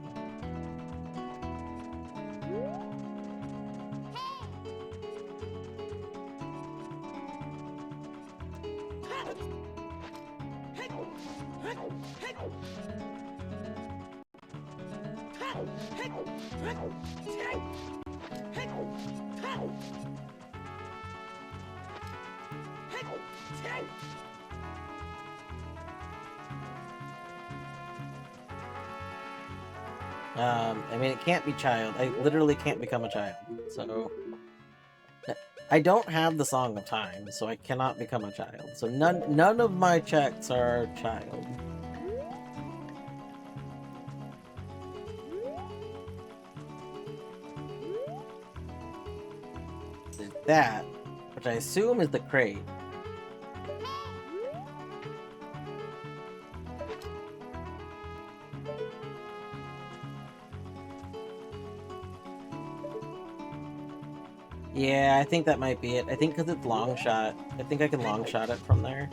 I mean, it can't be child. I literally can't become a child. So, I don't have the Song of Time, so I cannot become a child. So none of my checks are child. There's that, which I assume is the crate. Yeah, I think that might be it. I think because it's long shot. I think I can long shot it from there.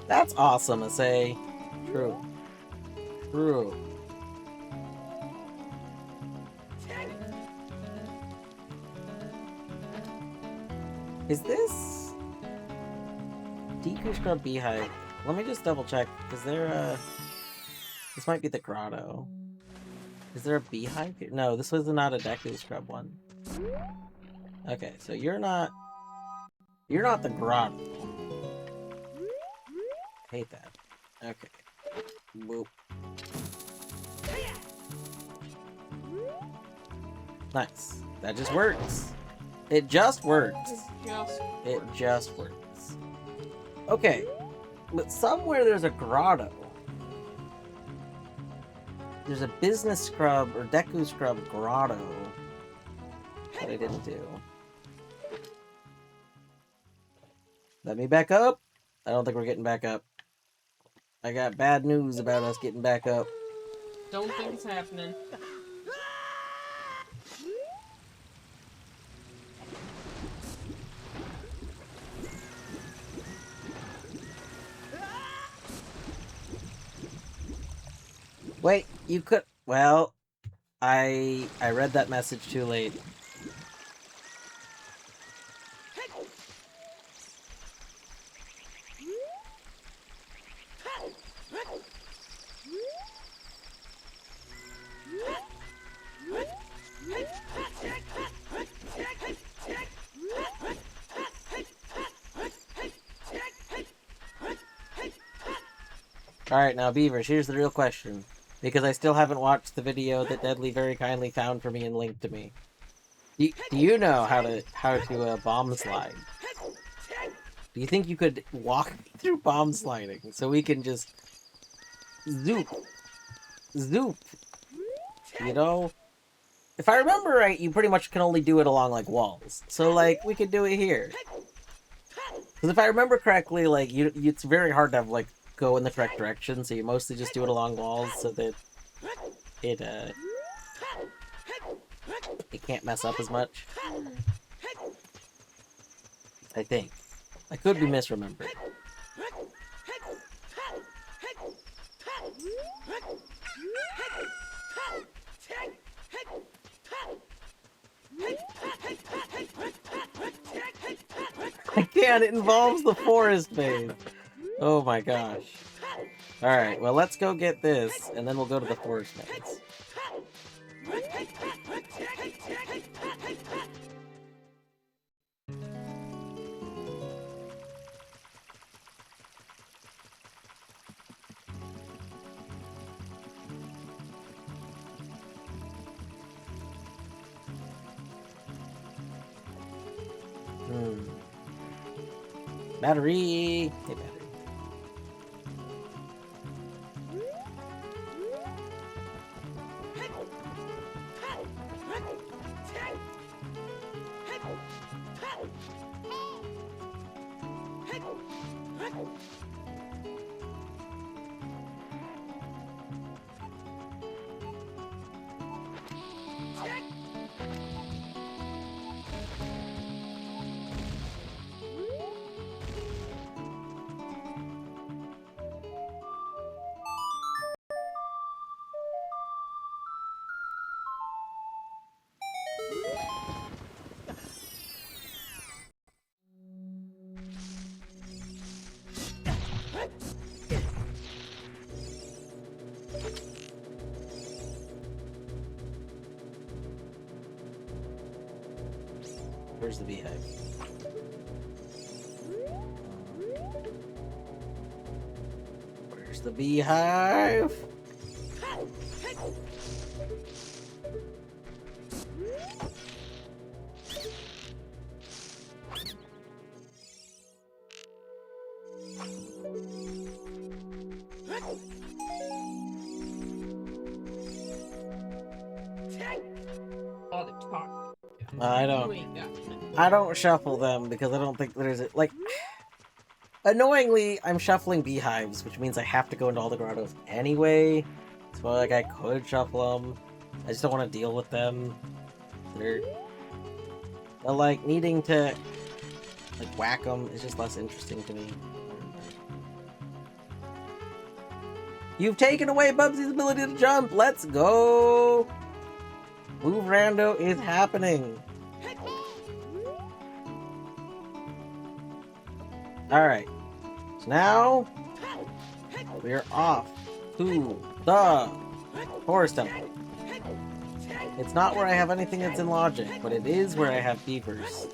That's awesome, I say. True. True. Is this Deku Scrub Beehive? Let me just double check. Is there a... This might be the grotto. Is there a beehive here? No, this was not a Deku Scrub one. Okay, so you're not the grotto. Hate that. Okay. Whoop. Nice. That just works. It just works. It just works. Okay, but somewhere there's a grotto. There's a business scrub or Deku scrub grotto that I didn't do. Let me back up. I don't think we're getting back up. I got bad news about us getting back up. Don't think it's happening. Wait, you could... Well, I read that message too late. Alright, now Beavers, here's the real question. Because I still haven't watched the video that Deadly very kindly found for me and linked to me. Do you know how to bomb slide? Do you think you could walk me through bomb sliding so we can just zoop, zoop? You know, if I remember right, you pretty much can only do it along like walls. So like we could do it here. Because if I remember correctly, like it's very hard to have like go in the correct direction. So you mostly just do it along walls so that it can't mess up as much. I think. I could be misremembered. I can't, it involves the forest maze. Oh my gosh. Alright, well let's go get this, and then we'll go to the forest maze. Battery! Hey, battery. Where's the beehive? Where's the beehive? I don't shuffle them because I don't think there's a, like, annoyingly, I'm shuffling beehives, which means I have to go into all the grottos anyway. So like I could shuffle them. I just don't want to deal with them. They're like needing to like whack them is just less interesting to me. You've taken away Bubsy's ability to jump. Let's go. Move rando is happening. Alright, so now we're off to the forest temple. It's not where I have anything that's in logic, but it is where I have beavers.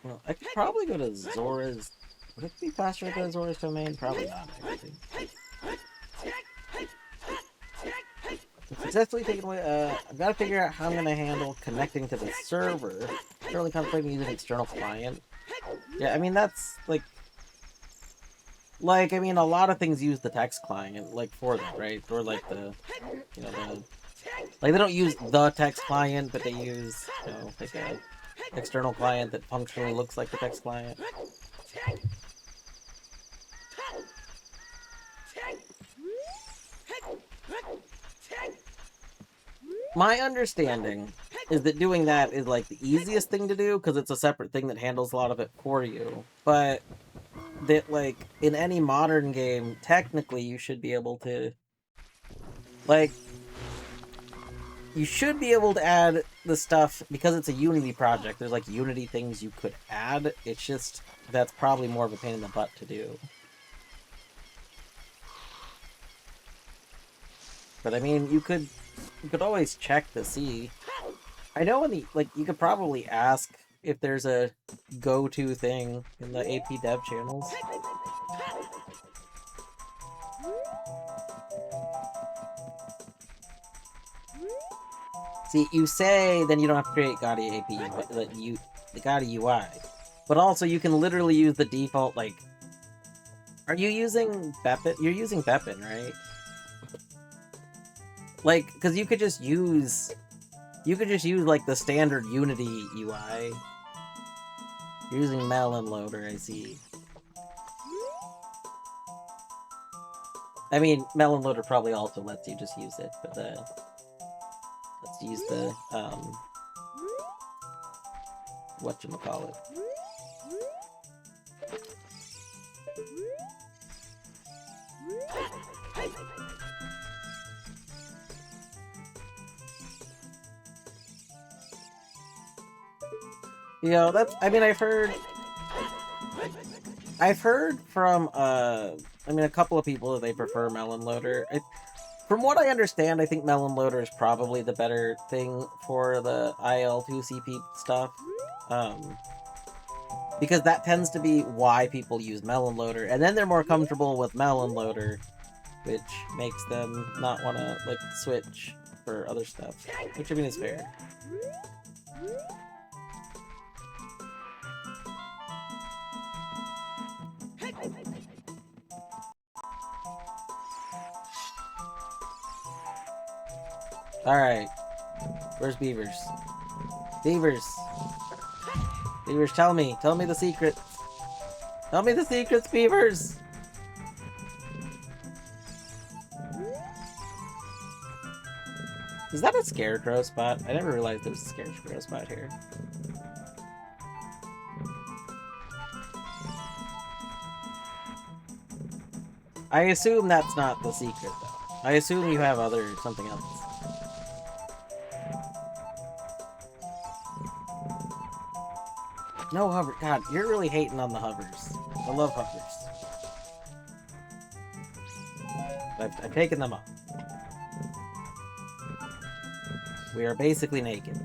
Well, I could probably go to Zora's. Would it be faster to go to Zora's domain? Probably not, actually. Successfully taken away. I've got to figure out how I'm going to handle connecting to the server. Currently contemplating using an external client. Yeah, I mean, that's, I mean, a lot of things use the text client, for that, right? Or, they don't use the text client, but they use, a external client that functionally looks like the text client. My understanding is that doing that is, the easiest thing to do, because it's a separate thing that handles a lot of it for you. But that, in any modern game, technically you should be able to, you should be able to add the stuff, because it's a Unity project, there's, Unity things you could add. It's just, that's probably more of a pain in the butt to do. But, I mean, you could always check to see. I know in the, you could probably ask if there's a go-to thing in the AP dev channels. See, you say then you don't have to create Gaudi AP, the Gaudi UI. But also, you can literally use the default, Are you using Bepin? You're using Bepin, right? Because you could just use... You could just use, the standard Unity UI. You're using Melon Loader, I see. I mean, Melon Loader probably also lets you just use it, but, let's use the, whatchamacallit. You know, that's, I mean, I've heard from, I mean, a couple of people that they prefer Melon Loader. From what I understand, I think Melon Loader is probably the better thing for the IL2CP stuff. Because that tends to be why people use Melon Loader, and then they're more comfortable with Melon Loader, which makes them not want to, switch for other stuff. Which, I mean, is fair. Alright. Where's Beavers? Beavers! Beavers, tell me. Tell me the secrets. Tell me the secrets, Beavers! Is that a scarecrow spot? I never realized there was a scarecrow spot here. I assume that's not the secret, though. I assume you have something else. No hover. God, you're really hating on the hovers. I love hovers. I've taken them off. We are basically naked.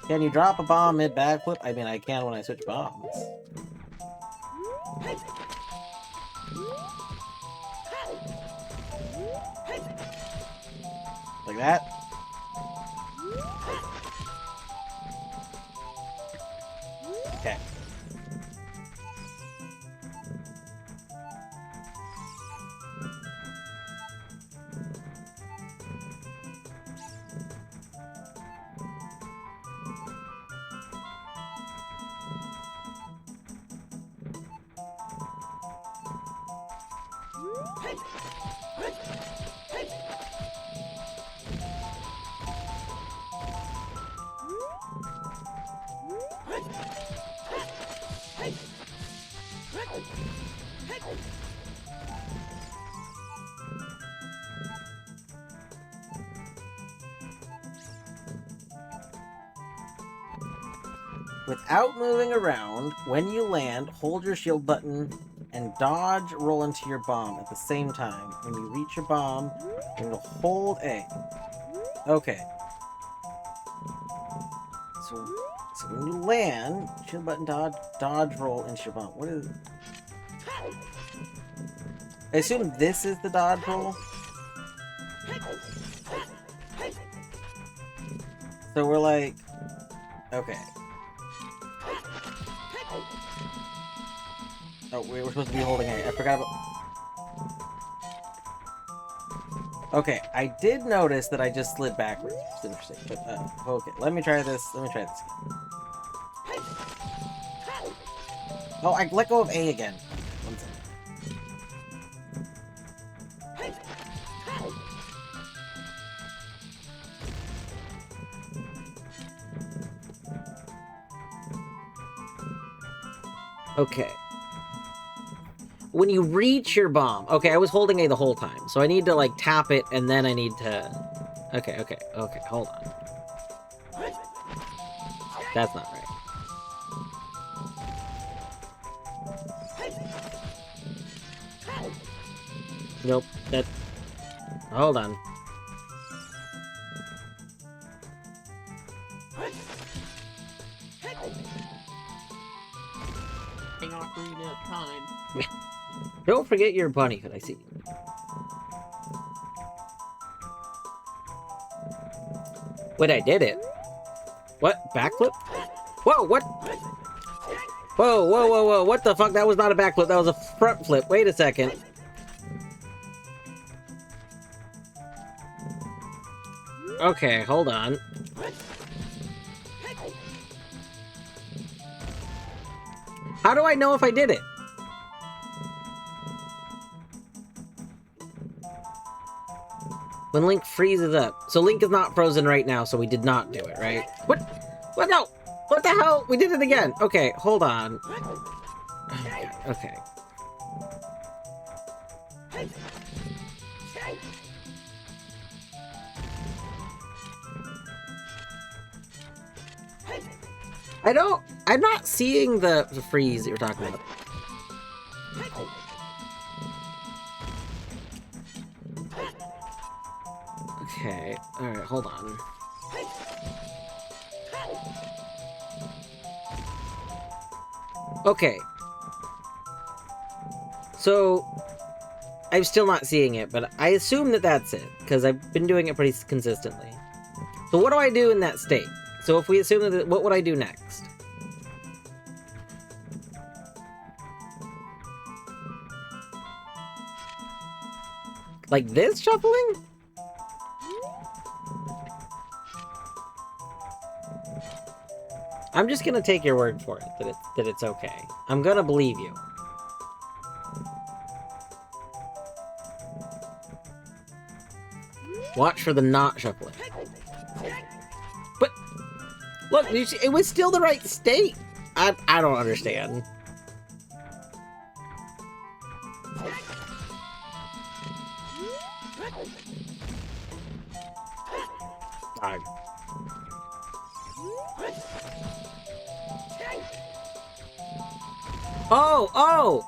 Can you drop a bomb mid-backflip? I mean, I can when I switch bombs. Like that? Okay. Without moving around, when you land, hold your shield button and dodge roll into your bomb at the same time. When you reach your bomb, you're going to hold A. Okay. So when you land, shield button, dodge roll into your bomb. What is... I assume this is the dodge roll? So we're like... Okay. Oh, we were supposed to be holding A. I forgot about... Okay, I did notice that I just slid backwards. It's interesting, but, okay. Let me try this again. Oh, I let go of A again. One second. Okay. When you reach your bomb... Okay, I was holding A the whole time, so I need to, like, tap it, and then I need to... Okay, hold on. That's not right. Nope, that... Hold on. Hang on for enough time. Don't forget your bunny, could I see? Wait, I did it. What? Backflip? Whoa, what? Whoa, what the fuck? That was not a backflip, that was a front flip. Wait a second. Okay, hold on. How do I know if I did it? When Link freezes up. So Link is not frozen right now, so we did not do it, right? What? What? No! What the hell? We did it again! Okay, hold on. Okay. I'm not seeing the freeze that you're talking about. Okay, alright, hold on. Okay. So, I'm still not seeing it, but I assume that that's it, because I've been doing it pretty consistently. So what do I do in that state? So if we assume that, what would I do next? Like this shuffling? I'm just gonna take your word for it, that it's okay. I'm gonna believe you. Watch for the not shuffling. But, look, you see, it was still the right state. I don't understand.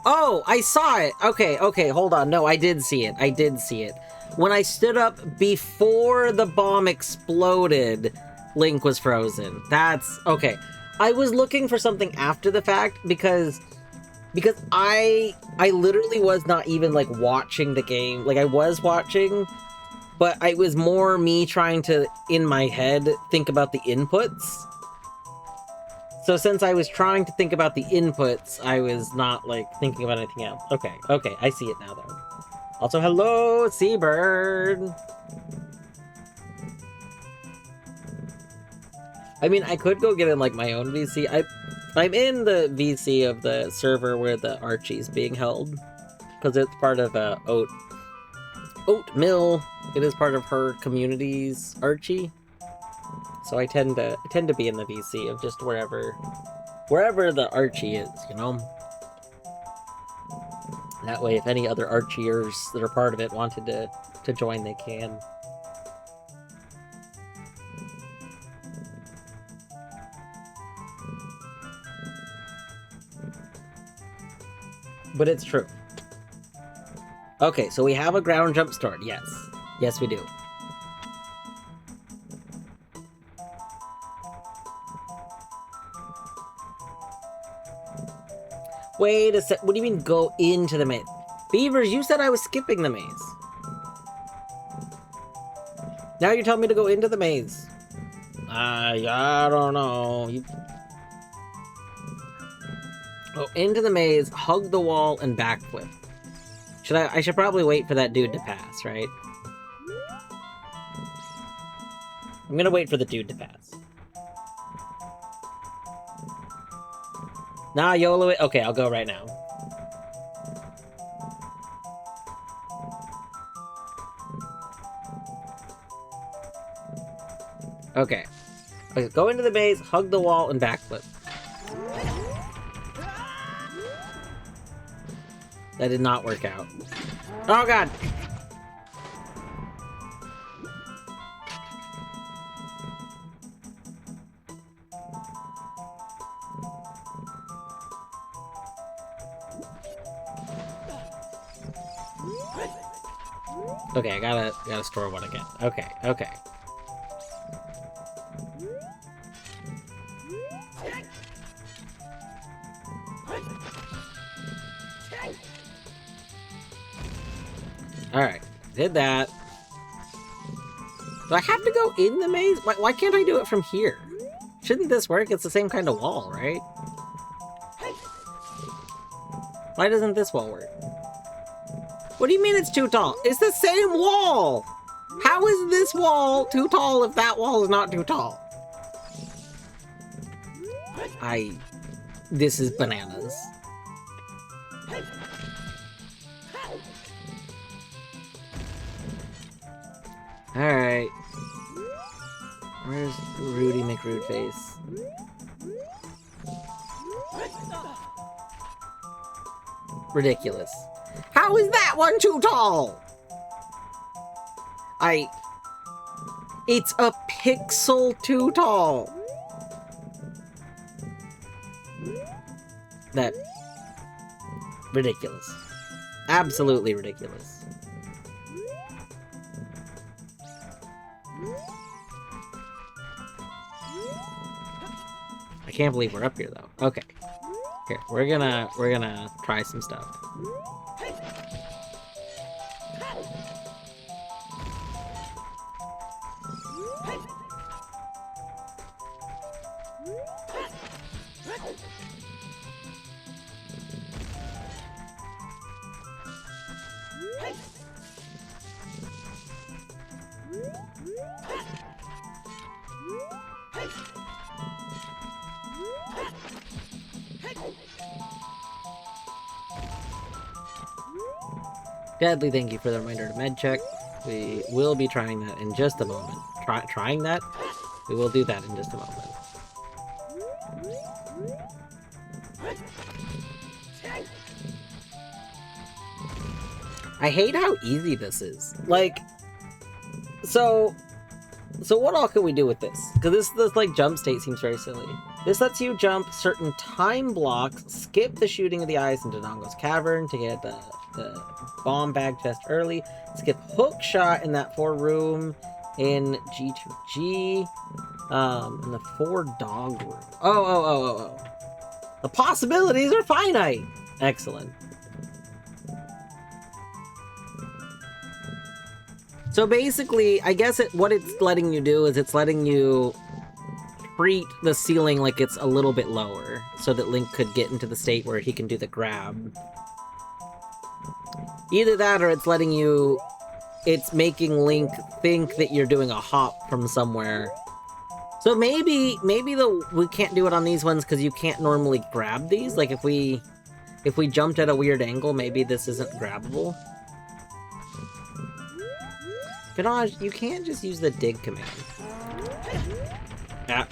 Oh, I saw it. Okay, hold on. No, I did see it. When I stood up before the bomb exploded, Link was frozen. That's okay. I was looking for something after the fact because I literally was not even like watching the game. Like I was watching, but it was more me trying to, in my head, think about the inputs. So since I was trying to think about the inputs, I was not, like, thinking about anything else. Okay, I see it now, though. Also, hello, Seabird! I mean, I could go get in, like, my own VC. I'm in the VC of the server where the Archie's being held. Because it's part of, oat mill. It is part of her community's Archie. So I tend to be in the VC of just wherever the Archie is, you know? That way, if any other Archiers that are part of it wanted to join, they can. But it's true. Okay, so we have a ground jump stored, yes. Yes, we do. Wait a sec. What do you mean go into the maze? Beavers, you said I was skipping the maze. Now you're telling me to go into the maze. I don't know. Oh, into the maze, hug the wall, and backflip. I should probably wait for that dude to pass, right? I'm gonna wait for the dude to pass. Nah, YOLO it. Okay, I'll go right now. Okay. Go into the maze, hug the wall, and backflip. That did not work out. Oh god! Okay, I gotta store one again. Okay, okay. Alright, did that. Do I have to go in the maze? Why can't I do it from here? Shouldn't this work? It's the same kind of wall, right? Why doesn't this wall work? What do you mean it's too tall? It's the same wall! How is this wall too tall if that wall is not too tall? This is bananas. Alright. Where's Rudy McRudeface? Ridiculous. How is that one too tall? It's a pixel too tall. That... ridiculous. Absolutely ridiculous. I can't believe we're up here though. Okay. Here, we're gonna try some stuff. Deadly, thank you for the reminder to med check. We will be trying that in just a moment. Trying that? We will do that in just a moment. I hate how easy this is. Like, so what all can we do with this? Because this like jump state seems very silly. This lets you jump certain time blocks, skip the shooting of the eyes into Dongo's cavern to get the bomb bag chest early, skip hook shot in that 4 room in G2G, and the 4 dog room. Oh. The possibilities are finite! Excellent. So basically, I guess what it's letting you do is it's letting you treat the ceiling like it's a little bit lower, so that Link could get into the state where he can do the grab. Either that, or it's making Link think that you're doing a hop from somewhere. So maybe we can't do it on these ones because you can't normally grab these. Like if we jumped at a weird angle, maybe this isn't grabbable. Ganaj, you can't just use the dig command. Ah.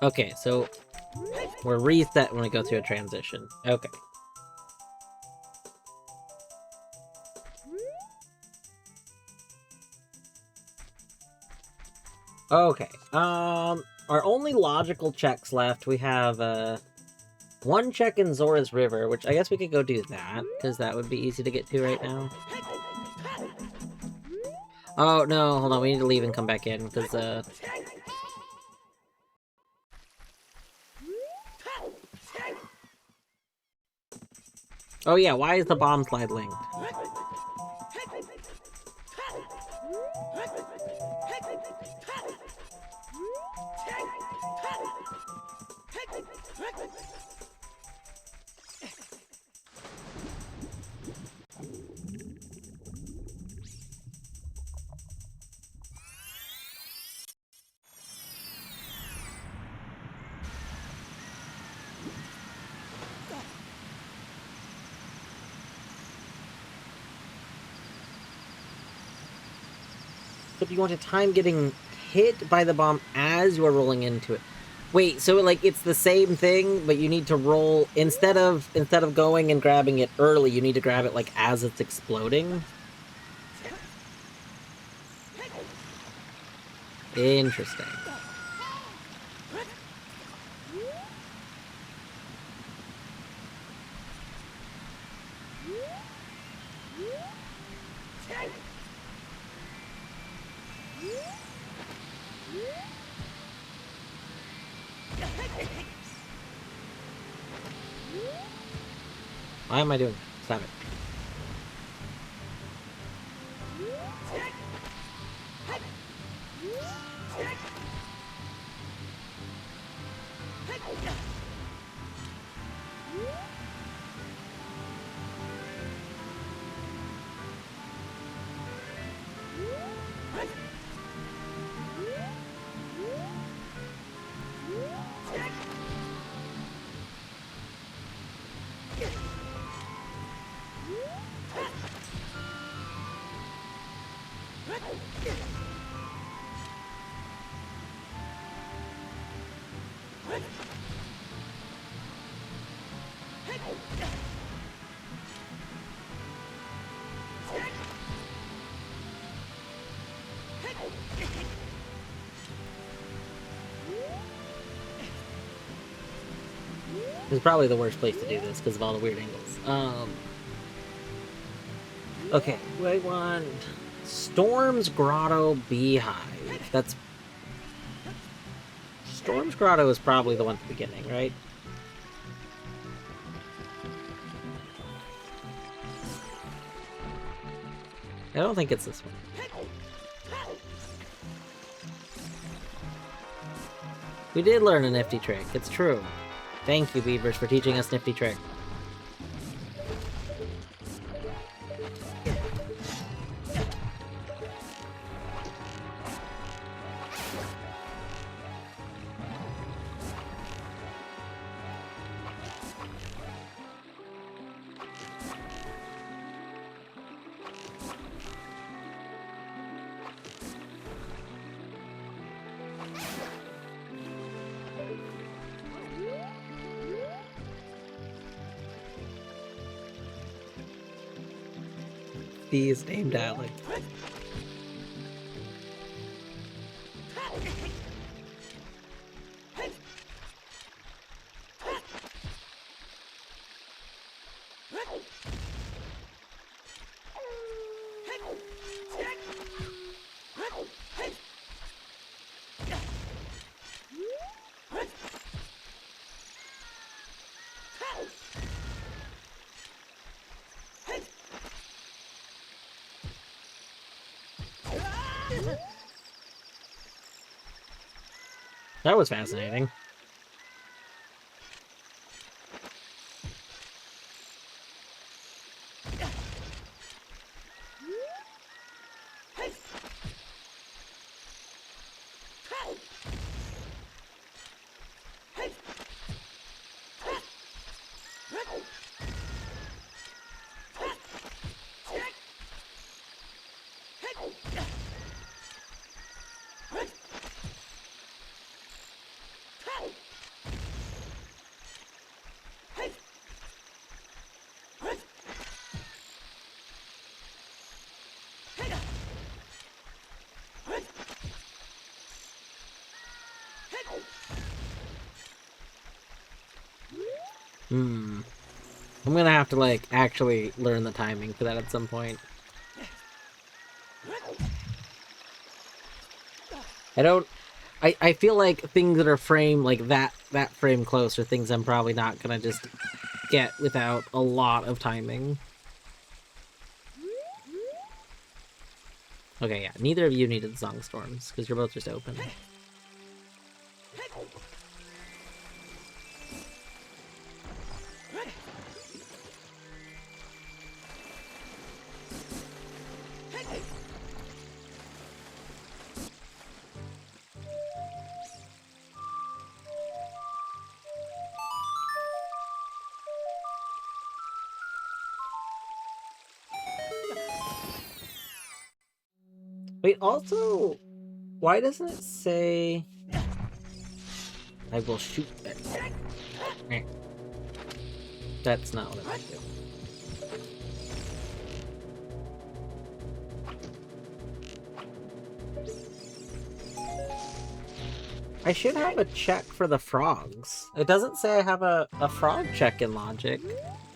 Okay, so we're reset when we go through a transition. Okay. Okay, our only logical checks left, we have, one check in Zora's River, which I guess we could go do that, because that would be easy to get to right now. Oh, no, hold on, we need to leave and come back in, because, oh yeah, why is the bomb slide linked? So if you want to time getting hit by the bomb as you're rolling into it. Wait, so like it's the same thing, but you need to roll instead of going and grabbing it early, you need to grab it like as it's exploding? Interesting. Why am I doing that? Stop it. This is probably the worst place to do this because of all the weird angles. Okay, I want Storm's Grotto Beehive. That's Storm's Grotto is probably the one at the beginning, right? I don't think it's this one. We did learn a nifty trick. It's true. Thank you, Beavers, for teaching us nifty trick. These name dialect. That was fascinating. I'm gonna have to, like, actually learn the timing for that at some point. I feel like things that are framed, like, that frame close are things I'm probably not gonna just get without a lot of timing. Okay, yeah, neither of you needed Song Storms, because you're both just open. Wait, also, why doesn't it say I will shoot that? That's not what I meant to do. I should have a check for the frogs. It doesn't say I have a frog check in Logic.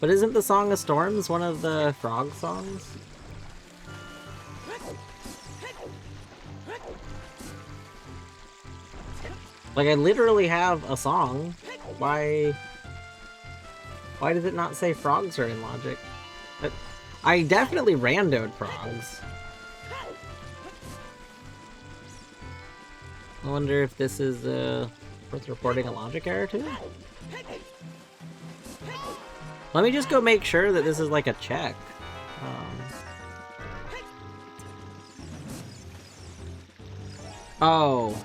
But isn't the Song of Storms one of the frog songs? Like, I literally have a song. Why does it not say frogs are in logic? But I definitely randoed frogs. I wonder if this is worth reporting a logic error too? Let me just go make sure that this is like a check. Oh.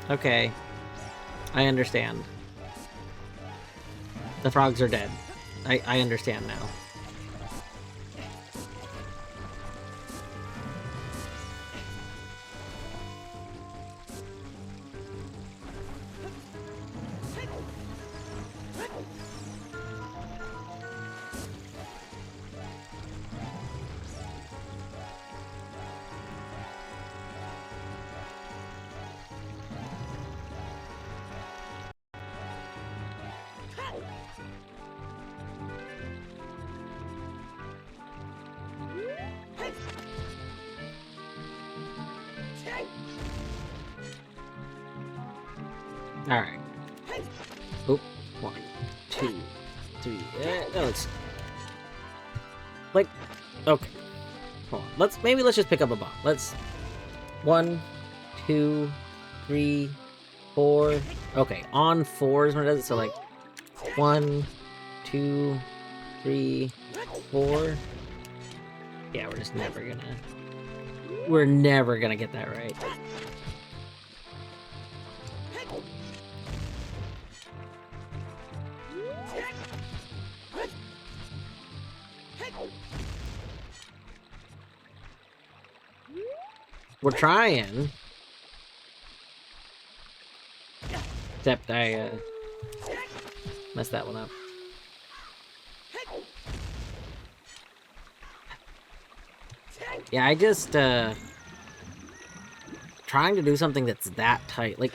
Okay. I understand. The frogs are dead. I understand now. Alright. Oop. 1, 2, 3. That looks... Like... Okay. Hold on. Maybe let's just pick up a bomb. Let's... 1, 2, 3, 4... Okay, on 4 is when it does it, so like... 1, 2, 3, 4... Yeah, we're just never gonna... We're never gonna get that right. We're trying. Except I messed that one up. Yeah, I just trying to do something that's that tight. Like,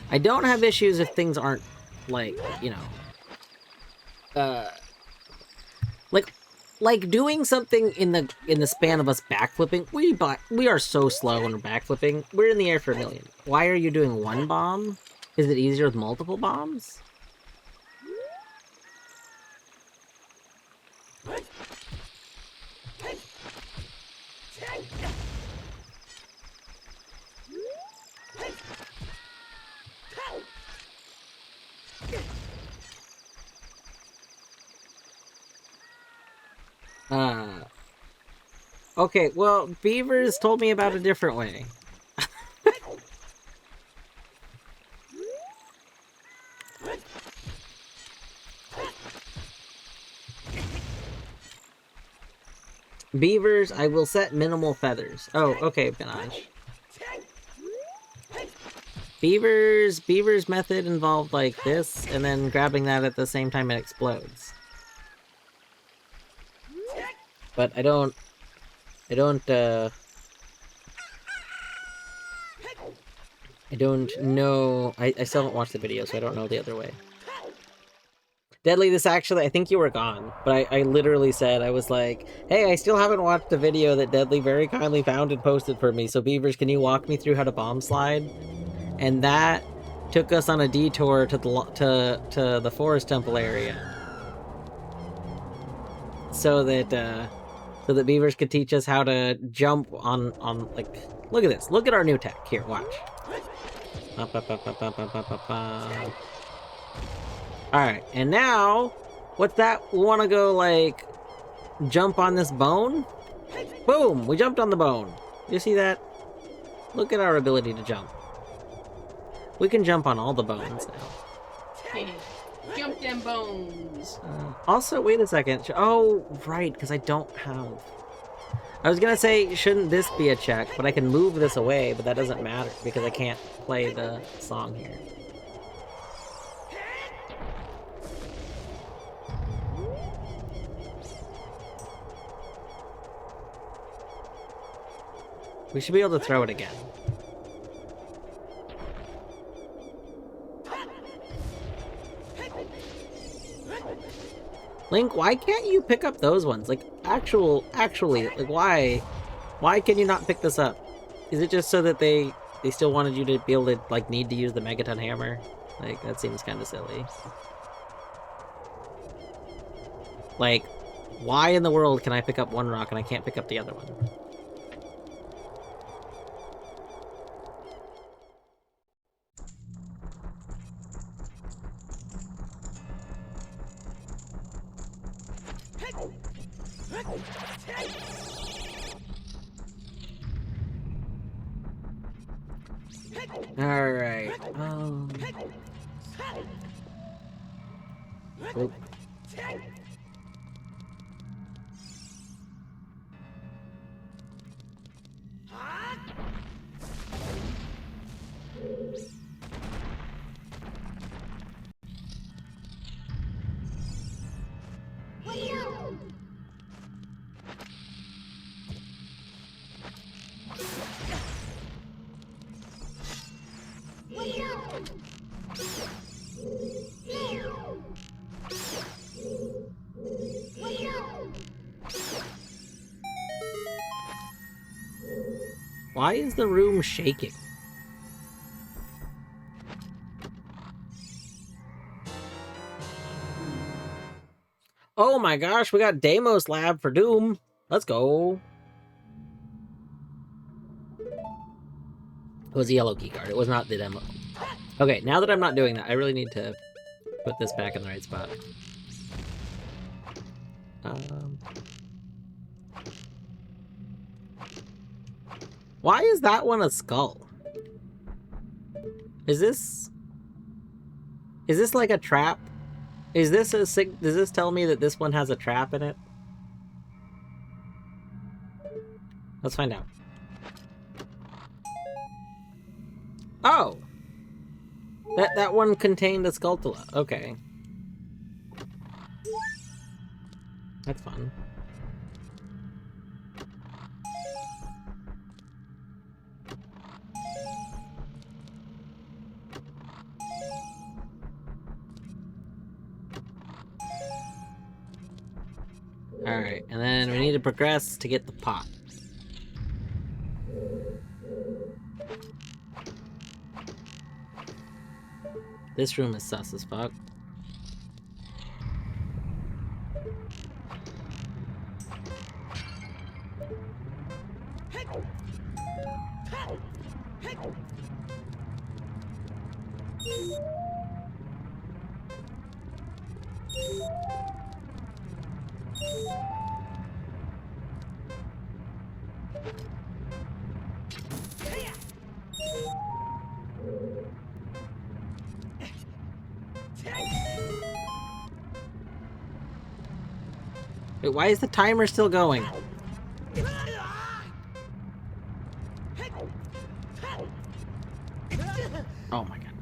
I don't have issues if things aren't like, you know, like doing something in the span of us backflipping. We are so slow when we're backflipping. We're in the air for a million. Why are you doing one bomb? Is it easier with multiple bombs? Okay, well, Beavers told me about a different way. Beavers, I will set minimal feathers. Oh, okay, Benaj. Beaver's method involved like this, and then grabbing that at the same time it explodes. But I don't know. I still haven't watched the video, so I don't know the other way. Deadly, this actually, I think you were gone, but I literally said, I was like, hey, I still haven't watched the video that Deadly very kindly found and posted for me, so Beavers, can you walk me through how to bomb slide? And that took us on a detour to the Forest Temple area. So that Beavers could teach us how to jump on like, look at this. Look at our new tech. Here, watch. Alright, and now, what's that? We want to go, like, jump on this bone? Boom! We jumped on the bone. You see that? Look at our ability to jump. We can jump on all the bones now. Jump them bones! Also, wait a second. Oh, right, because I don't have... I was gonna say, shouldn't this be a check? But I can move this away, but that doesn't matter because I can't play the song here. We should be able to throw it again. Link, why can't you pick up those ones? Like, actually, like, why? Why can you not pick this up? Is it just so that they they still wanted you to be able to, like, need to use the Megaton Hammer. Like, that seems kind of silly. Like, why in the world can I pick up one rock and I can't pick up the other one? Alright, Oop. Why is the room shaking? Oh my gosh, we got Deimos Lab for Doom. Let's go. It was a yellow keycard. It was not the demo. Okay, now that I'm not doing that, I really need to put this back in the right spot. Why is that one a skull? Is this like a trap? Is this a does this tell me that this one has a trap in it? Let's find out. Oh! That one contained a Skulltula. Okay. That's fun. Alright, and then we need to progress to get the pot. This room is sus as fuck. Wait, why is the timer still going? Oh my god.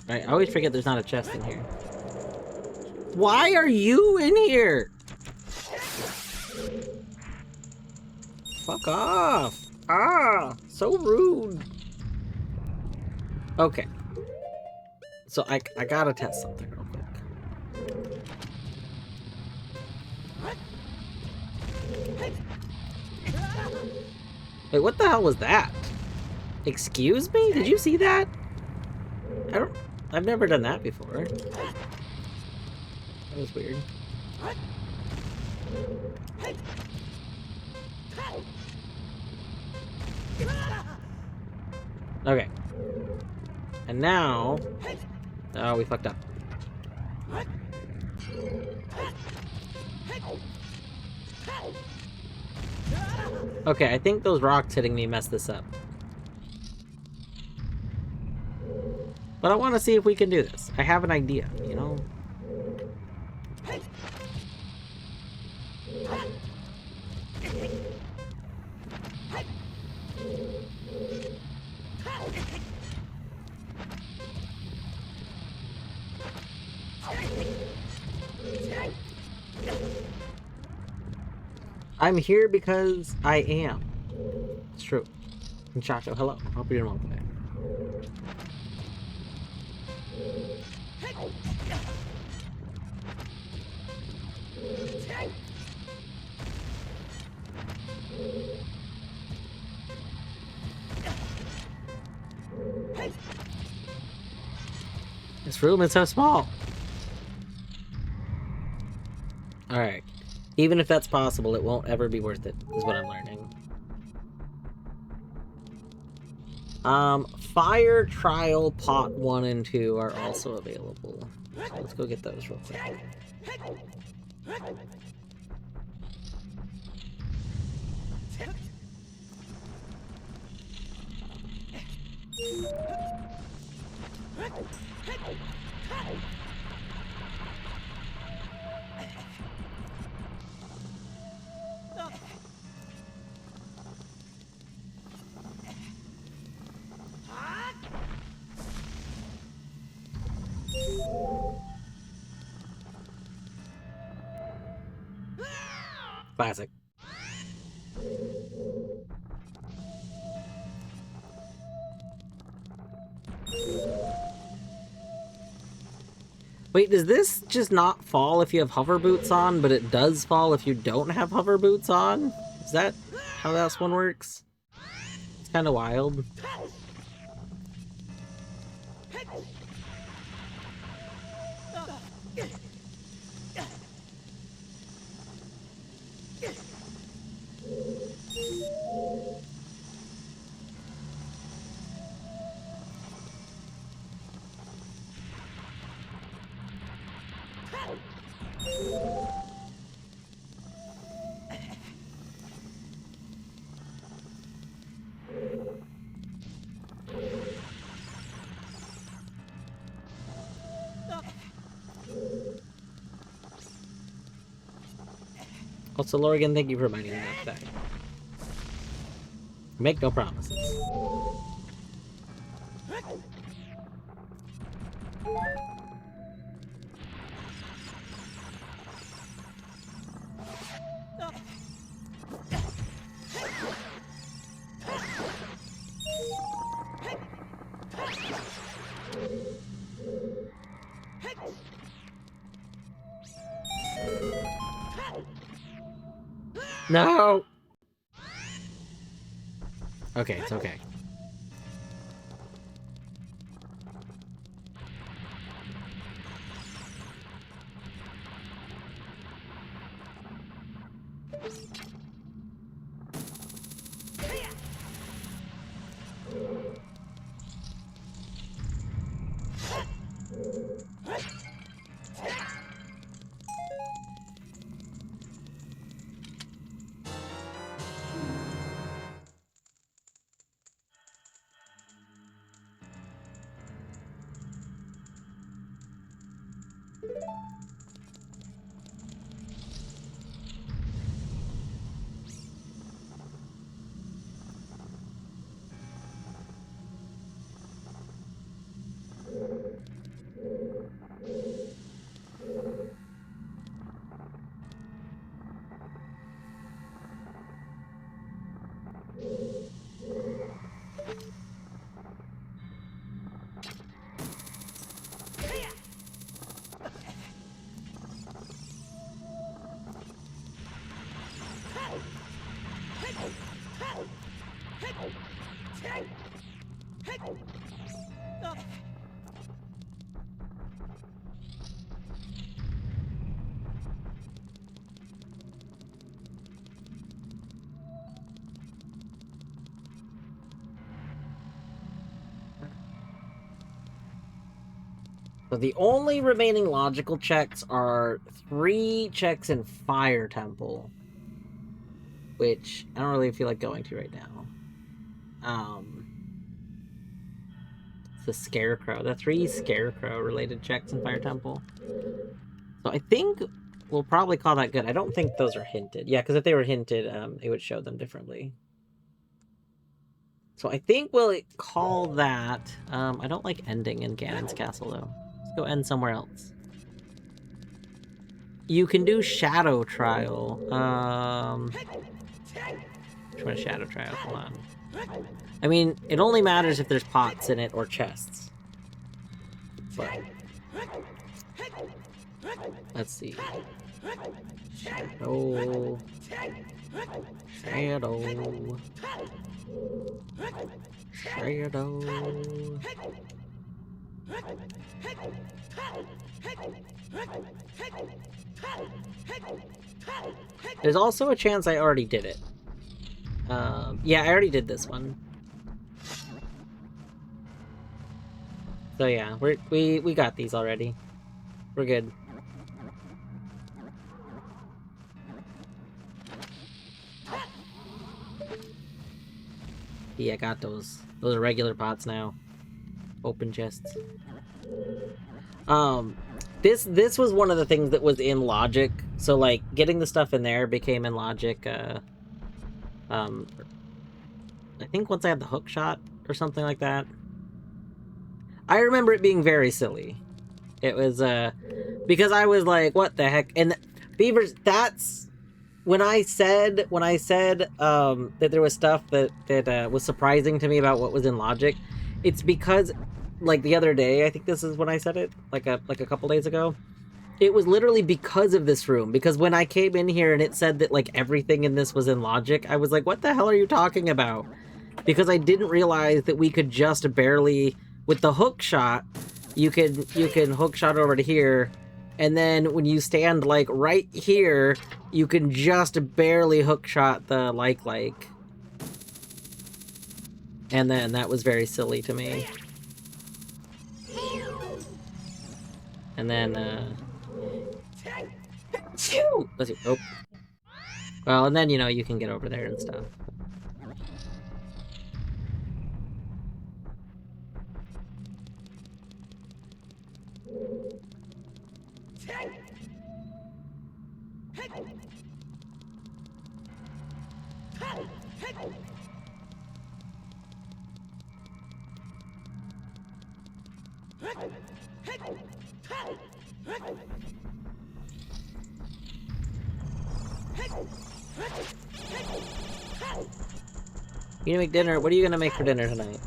Right, I always forget there's not a chest in here. Why are you in here? Fuck off. Ah, so rude. Okay. So I gotta test something real quick. Wait, what the hell was that? Excuse me? Did you see that? I've never done that before. That was weird. Okay. And now... Oh, we fucked up. Okay, I think those rocks hitting me messed this up. But I want to see if we can do this. I have an idea, you know? I'm here because I am. It's true. And Chacho, hello. Hope you're doing well today. This room is so small. Alright. Even if that's possible, it won't ever be worth it, is what I'm learning. Fire Trial Pot 1 and 2 are also available. So let's go get those real quick. Classic. Wait, does this just not fall if you have hover boots on, but it does fall if you don't have hover boots on? Is that how this one works? It's kind of wild. Also, Lorgan, thank you for reminding me of that. Make no promises. No! Okay, it's okay. So the only remaining logical checks are 3 checks in Fire Temple, which I don't really feel like going to right now. The Scarecrow. The 3 Scarecrow-related checks in Fire Temple. So I think we'll probably call that good. I don't think those are hinted. Yeah, because if they were hinted, it would show them differently. So I think we'll call that... I don't like ending in Ganon's castle, though. Let's go end somewhere else. You can do Shadow Trial. Which one is Shadow Trial? Hold on. I mean, it only matters if there's pots in it or chests. But Let's see. Shadow. Shadow. Shadow. There's also a chance I already did it. Yeah, I already did this one. So yeah, we got these already. We're good. Yeah, I got those. Those are regular pots now. Open chests. This was one of the things that was in logic. So like getting the stuff in there became in logic. I think once I had the hook shot or something like that. I remember it being very silly. It was because I was like, what the heck? And Beavers, that's when I said that there was stuff that was surprising to me about what was in logic. It's because like the other day, I think this is when I said it, like a couple days ago. It was literally because of this room. Because when I came in here and it said that like everything in this was in logic, I was like, what the hell are you talking about? Because I didn't realize that we could just barely, with the hook shot, you can hook shot over to here, and then when you stand like right here, you can just barely hook shot the like. And then that was very silly to me. And then let's see. Oh. Well, and then, you know, you can get over there and stuff. You gonna make dinner? What are you gonna make for dinner tonight?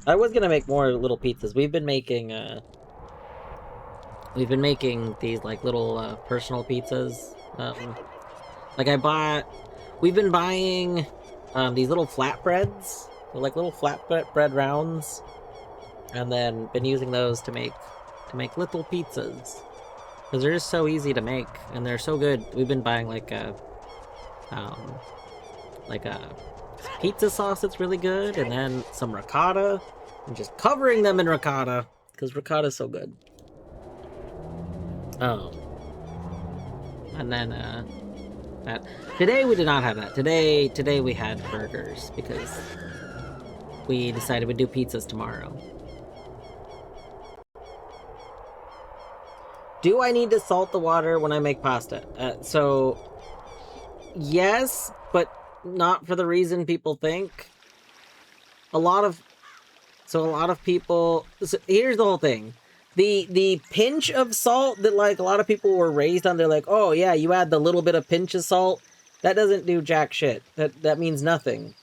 I was gonna make more little pizzas. We've been making these like little personal pizzas. Like we've been buying these little flatbreads. They're like little flatbread rounds, and then been using those to make little pizzas because they're just so easy to make and they're so good. We've been buying like a pizza sauce that's really good, and then some ricotta, and just covering them in ricotta because ricotta is so good. Oh, and then that today we did not have that. Today we had burgers because we decided we'd do pizzas tomorrow. Do I need to salt the water when I make pasta? So yes, but not for the reason people think. A lot of people. So here's the whole thing: the pinch of salt that like a lot of people were raised on. They're like, oh yeah, you add the little bit of pinch of salt. That doesn't do jack shit. That means nothing.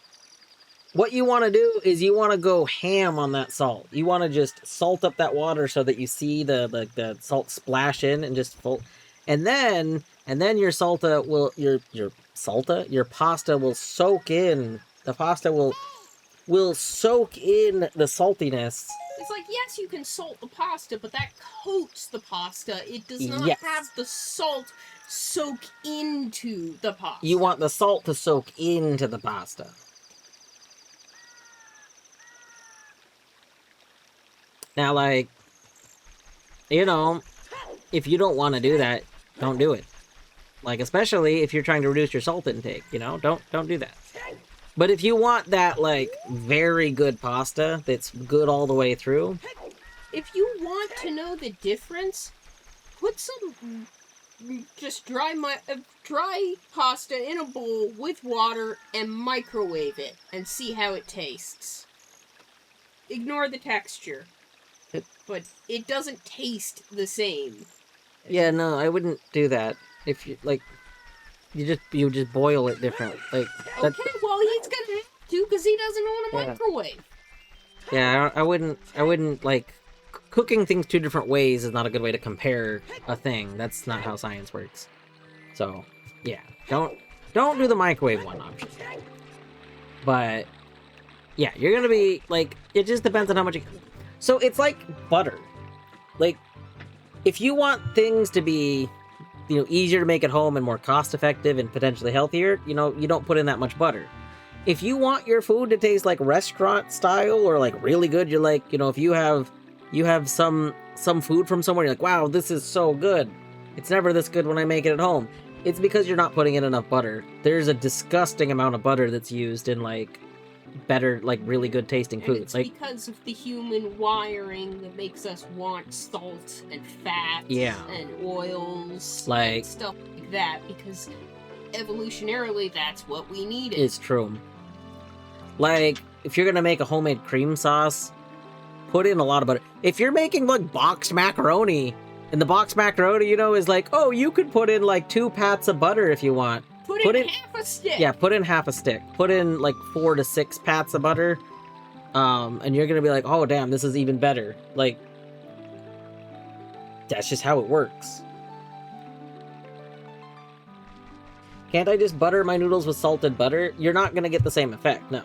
What you want to do is you want to go ham on that salt. You want to just salt up that water so that you see the salt splash in and just full, and then your salta will your pasta will soak in. The pasta will soak in the saltiness. It's like, yes, you can salt the pasta, but that coats the pasta. It does not have the salt soak into the pasta. You want the salt to soak into the pasta. Now, like, you know, if you don't want to do that, don't do it. Like, especially if you're trying to reduce your salt intake, you know, don't do that. But if you want that, like, very good pasta that's good all the way through. If you want to know the difference, put some just dry pasta in a bowl with water and microwave it and see how it tastes. Ignore the texture. But it doesn't taste the same. Yeah, no, I wouldn't do that. If you like, you just boil it different. Like okay, well he's gonna have to because he doesn't own a microwave. Yeah, I wouldn't like cooking things two different ways is not a good way to compare a thing. That's not how science works. So, yeah, don't do the microwave one option. But, yeah, you're gonna be, like, it just depends on how much So it's like butter. Like, if you want things to be, easier to make at home and more cost-effective and potentially healthier, you don't put in that much butter. If you want your food to taste like restaurant style or, like, really good, you're like, if you have some food from somewhere, you're like, wow, this is so good. It's never this good when I make it at home. It's because you're not putting in enough butter. There's a disgusting amount of butter that's used in, like, better, like, really good tasting foods. It's because of the human wiring that makes us want salt and fat and oils and stuff like that, because evolutionarily that's what we needed. It's true. Like, if you're gonna make a homemade cream sauce, put in a lot of butter. If you're making, like, boxed macaroni, and the boxed macaroni, is like, oh, you could put in, like, 2 pats of butter if you want. Put in half a stick. Yeah, put in half a stick. Put in, like, 4 to 6 pats of butter. And you're gonna be like, oh, damn, this is even better. Like, that's just how it works. Can't I just butter my noodles with salted butter? You're not gonna get the same effect, no.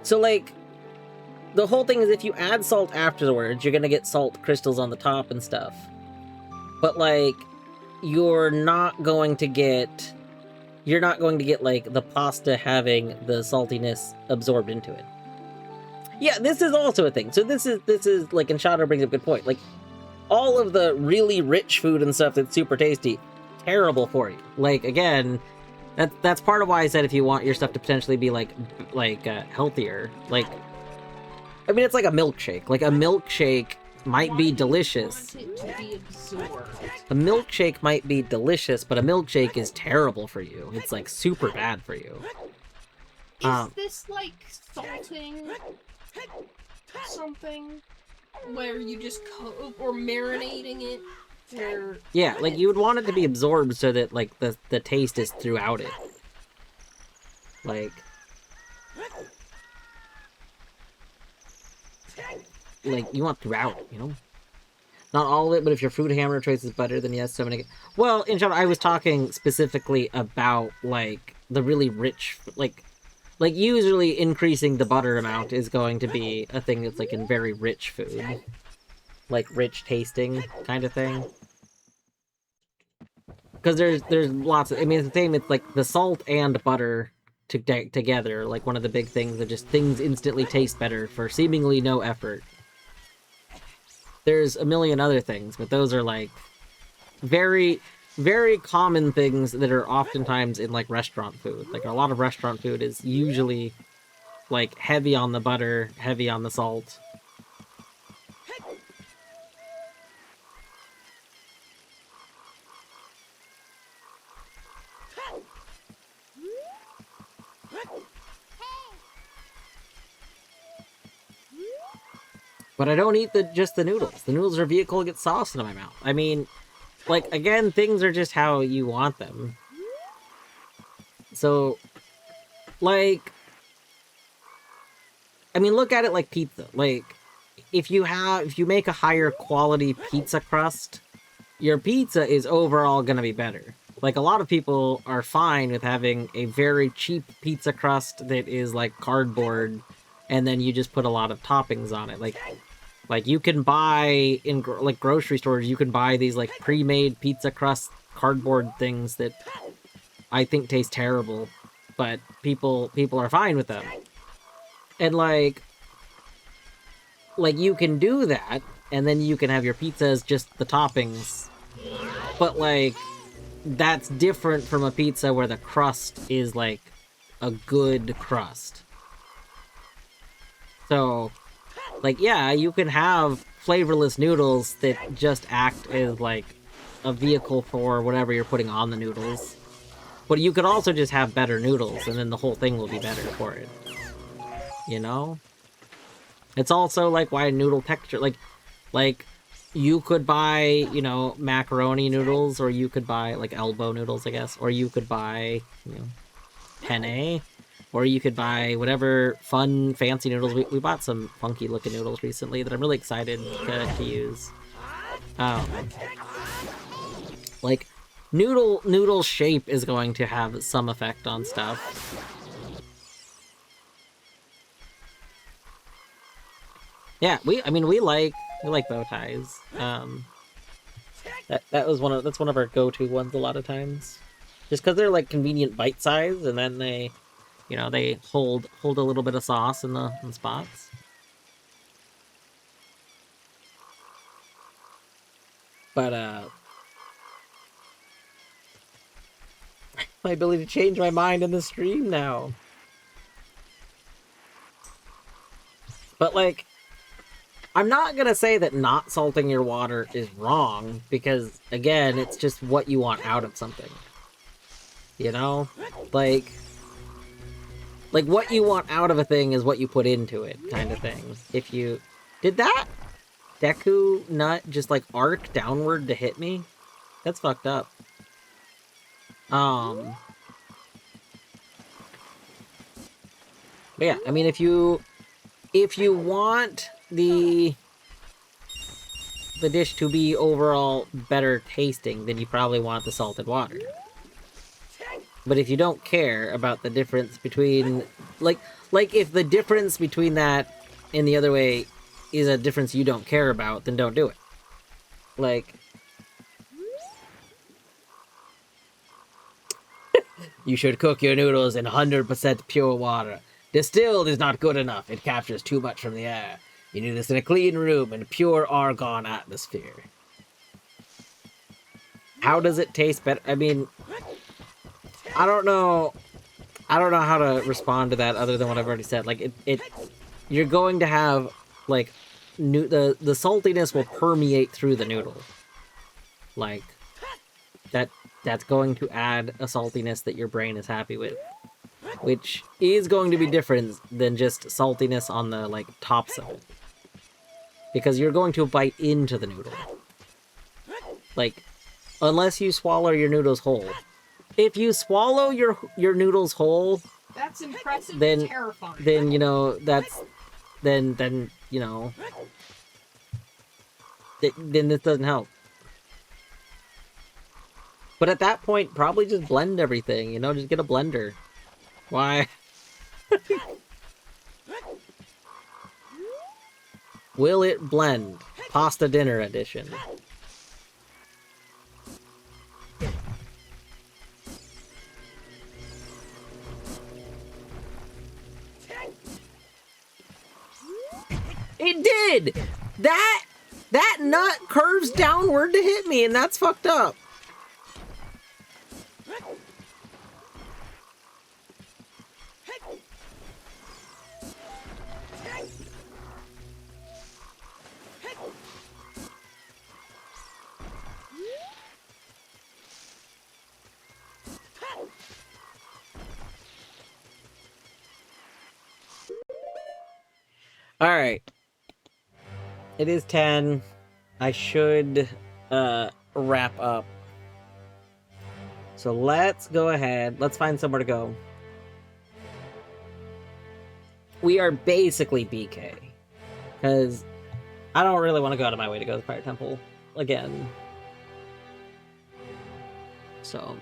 So, like, the whole thing is if you add salt afterwards, you're gonna get salt crystals on the top and stuff. But, like, you're not going to get, like, the pasta having the saltiness absorbed into it. Yeah, this is also a thing. So this is, like, and Shadow brings up a good point. Like, all of the really rich food and stuff that's super tasty, terrible for you. Like, again, that's part of why I said if you want your stuff to potentially be, like, healthier. Like, I mean, it's like a milkshake. Like, a milkshake might be delicious. Want it to be absorbed. A milkshake might be delicious, but a milkshake is terrible for you. It's, like, super bad for you. Is this like salting something where you just or marinating it? Yeah, like, you would want it to be absorbed so that, like, the taste is throughout it. Like, you want throughout it, Not all of it, but if your food hammer choice is better, then yes, so many. Well, in short, I was talking specifically about, like, the really rich, like, usually increasing the butter amount is going to be a thing that's, like, in very rich food. Like, rich tasting kind of thing. Because there's lots of, I mean, it's the same, it's like the salt and butter together, like, one of the big things that just things instantly taste better for seemingly no effort. There's a million other things, but those are, like, very, very common things that are oftentimes in, like, restaurant food. Like, a lot of restaurant food is usually, like, heavy on the butter, heavy on the salt. But I don't eat just the noodles. The noodles are a vehicle to get sauce into my mouth. I mean, like, again, things are just how you want them. So, like, I mean, look at it like pizza. Like, if you make a higher quality pizza crust, your pizza is overall gonna be better. Like, a lot of people are fine with having a very cheap pizza crust that is, like, cardboard, and then you just put a lot of toppings on it. Like you can buy in, like, grocery stores, you can buy these, like, pre-made pizza crust cardboard things that I think taste terrible, but people are fine with them. And, like, you can do that, and then you can have your pizza as just the toppings. But, like, that's different from a pizza where the crust is, like, a good crust. So, like, yeah, you can have flavorless noodles that just act as, like, a vehicle for whatever you're putting on the noodles. But you could also just have better noodles, and then the whole thing will be better for it. It's also, like, why noodle texture, like, you could buy, macaroni noodles, or you could buy, like, elbow noodles, I guess, or you could buy, penne. Or you could buy whatever fun, fancy noodles. We bought some funky looking noodles recently that I'm really excited to use. Like, noodle shape is going to have some effect on stuff. Yeah, we like bow ties. That's one of our go-to ones a lot of times. Just because they're like convenient bite size, and then they hold a little bit of sauce in the spots. But my ability to change my mind in the stream now. But like, I'm not gonna say that not salting your water is wrong, because again, it's just what you want out of something. You know? Like what you want out of a thing is what you put into it, kind of thing. If you... Did that Deku nut just like arc downward to hit me? That's fucked up. But yeah, I mean, if you want the dish to be overall better tasting, then you probably want the salted water. But if you don't care about the difference between, like if the difference between that and the other way is a difference you don't care about, then don't do it. Like, you should cook your noodles in 100% pure water. Distilled is not good enough. It captures too much from the air. You need this in a clean room and pure argon atmosphere. How does it taste better? I mean, I don't know how to respond to that other than what I've already said. Like, you're going to have, like, the saltiness will permeate through the noodle. Like, that's going to add a saltiness that your brain is happy with, which is going to be different than just saltiness on the, like, top side. Because you're going to bite into the noodle. Like, unless you swallow your noodles whole. If you swallow your noodles whole, that's impressive then, and terrifying. Then, you know, then you know, then this doesn't help. But at that point, probably just blend everything, you know, just get a blender. Why? Will it blend? Pasta dinner edition. It did! That nut curves downward to hit me, and that's fucked up. Alright. It is 10. I should wrap up. So let's go ahead. Let's find somewhere to go. We are basically BK. Because I don't really want to go out of my way to go to the Fire Temple again. So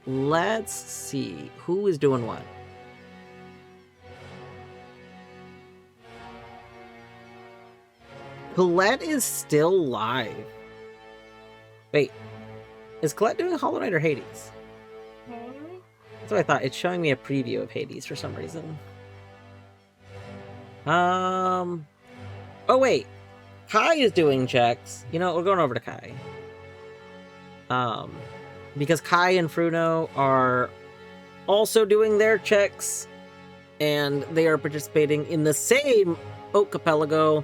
let's see. Who is doing what? Colette is still live. Wait, is Colette doing Hollow Knight or Hades? That's what I thought. It's showing me a preview of Hades for some reason. Oh wait, Kai is doing checks. You know, we're going over to Kai. Because Kai and Fruno are also doing their checks, and they are participating in the same Oatipelago.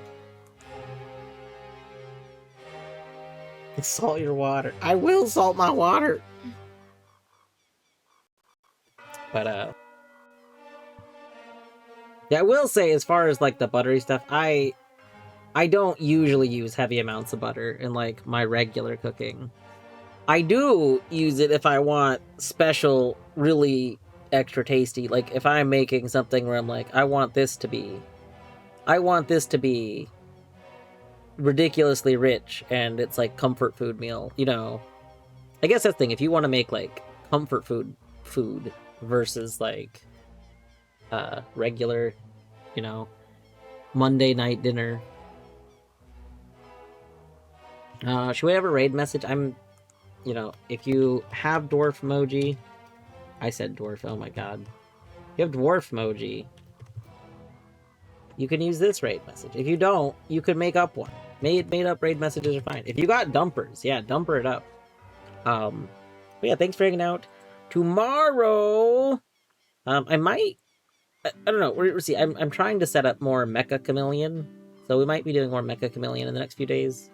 Salt your water. I will salt my water. But yeah, I will say, as far as like the buttery stuff, I don't usually use heavy amounts of butter in like my regular cooking. I do use it if I want special, really extra tasty. Like, if I'm making something where I'm like, I want this to be ridiculously rich, and it's like comfort food meal, you know. I guess that's the thing, if you want to make like comfort food versus like regular, you know, Monday night dinner. Should we have a raid message? You know, if you have dwarf emoji, I said dwarf, oh my god. If you have dwarf emoji, you can use this raid message. If you don't, you could make up one. Made up raid messages are fine. If you got dumpers, yeah, dumper it up. But yeah, thanks for hanging out. Tomorrow, I might, I don't know. We'll see. I'm trying to set up more Mecha Chameleon, so we might be doing more Mecha Chameleon in the next few days.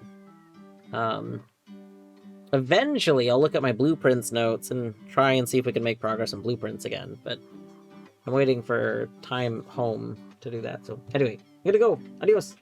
Eventually, I'll look at my blueprints notes and try and see if we can make progress on blueprints again. But I'm waiting for time home to do that. So anyway, I'm gonna go. Adios.